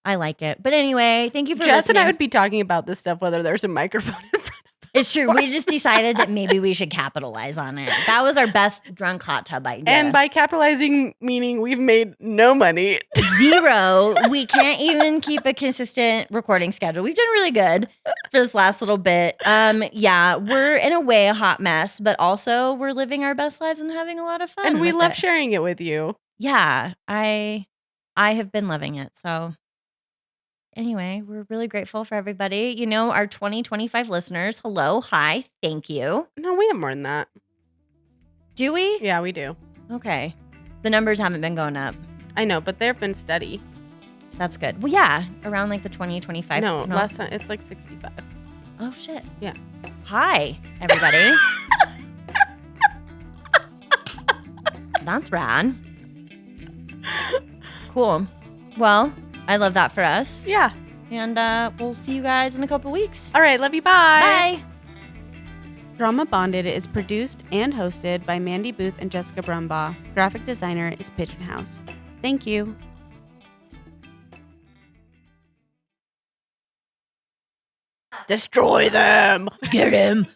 I like it. But anyway, thank you for Jess listening. and I would be talking about this stuff whether there's a microphone in front of us. It's true. We just decided that maybe we should capitalize on it. That was our best drunk hot tub idea. And by capitalizing, meaning we've made no money. Zero. We can't even keep a consistent recording schedule. We've done really good for this last little bit. Yeah, we're in a way a hot mess, but also we're living our best lives and having a lot of fun. And we with love it. sharing it with you. Yeah, I have been loving it. So anyway, we're really grateful for everybody. You know, our 2025 listeners. Hello, hi, thank you. No, we have more than that. Do we? Yeah, we do. Okay. The numbers haven't been going up. I know, but they've been steady. That's good. Well, yeah, around like the 20, 25. No, last time it's like 65. Oh, shit. Yeah. Hi, everybody. That's rad. Cool. Well, I love that for us. Yeah. And we'll see you guys in a couple weeks. All right, love you. Bye. Bye. Drama Bonded is produced and hosted by Mandy Booth and Jessica Brumbaugh. Graphic designer is Pigeon House. Thank you. Destroy them. Get him.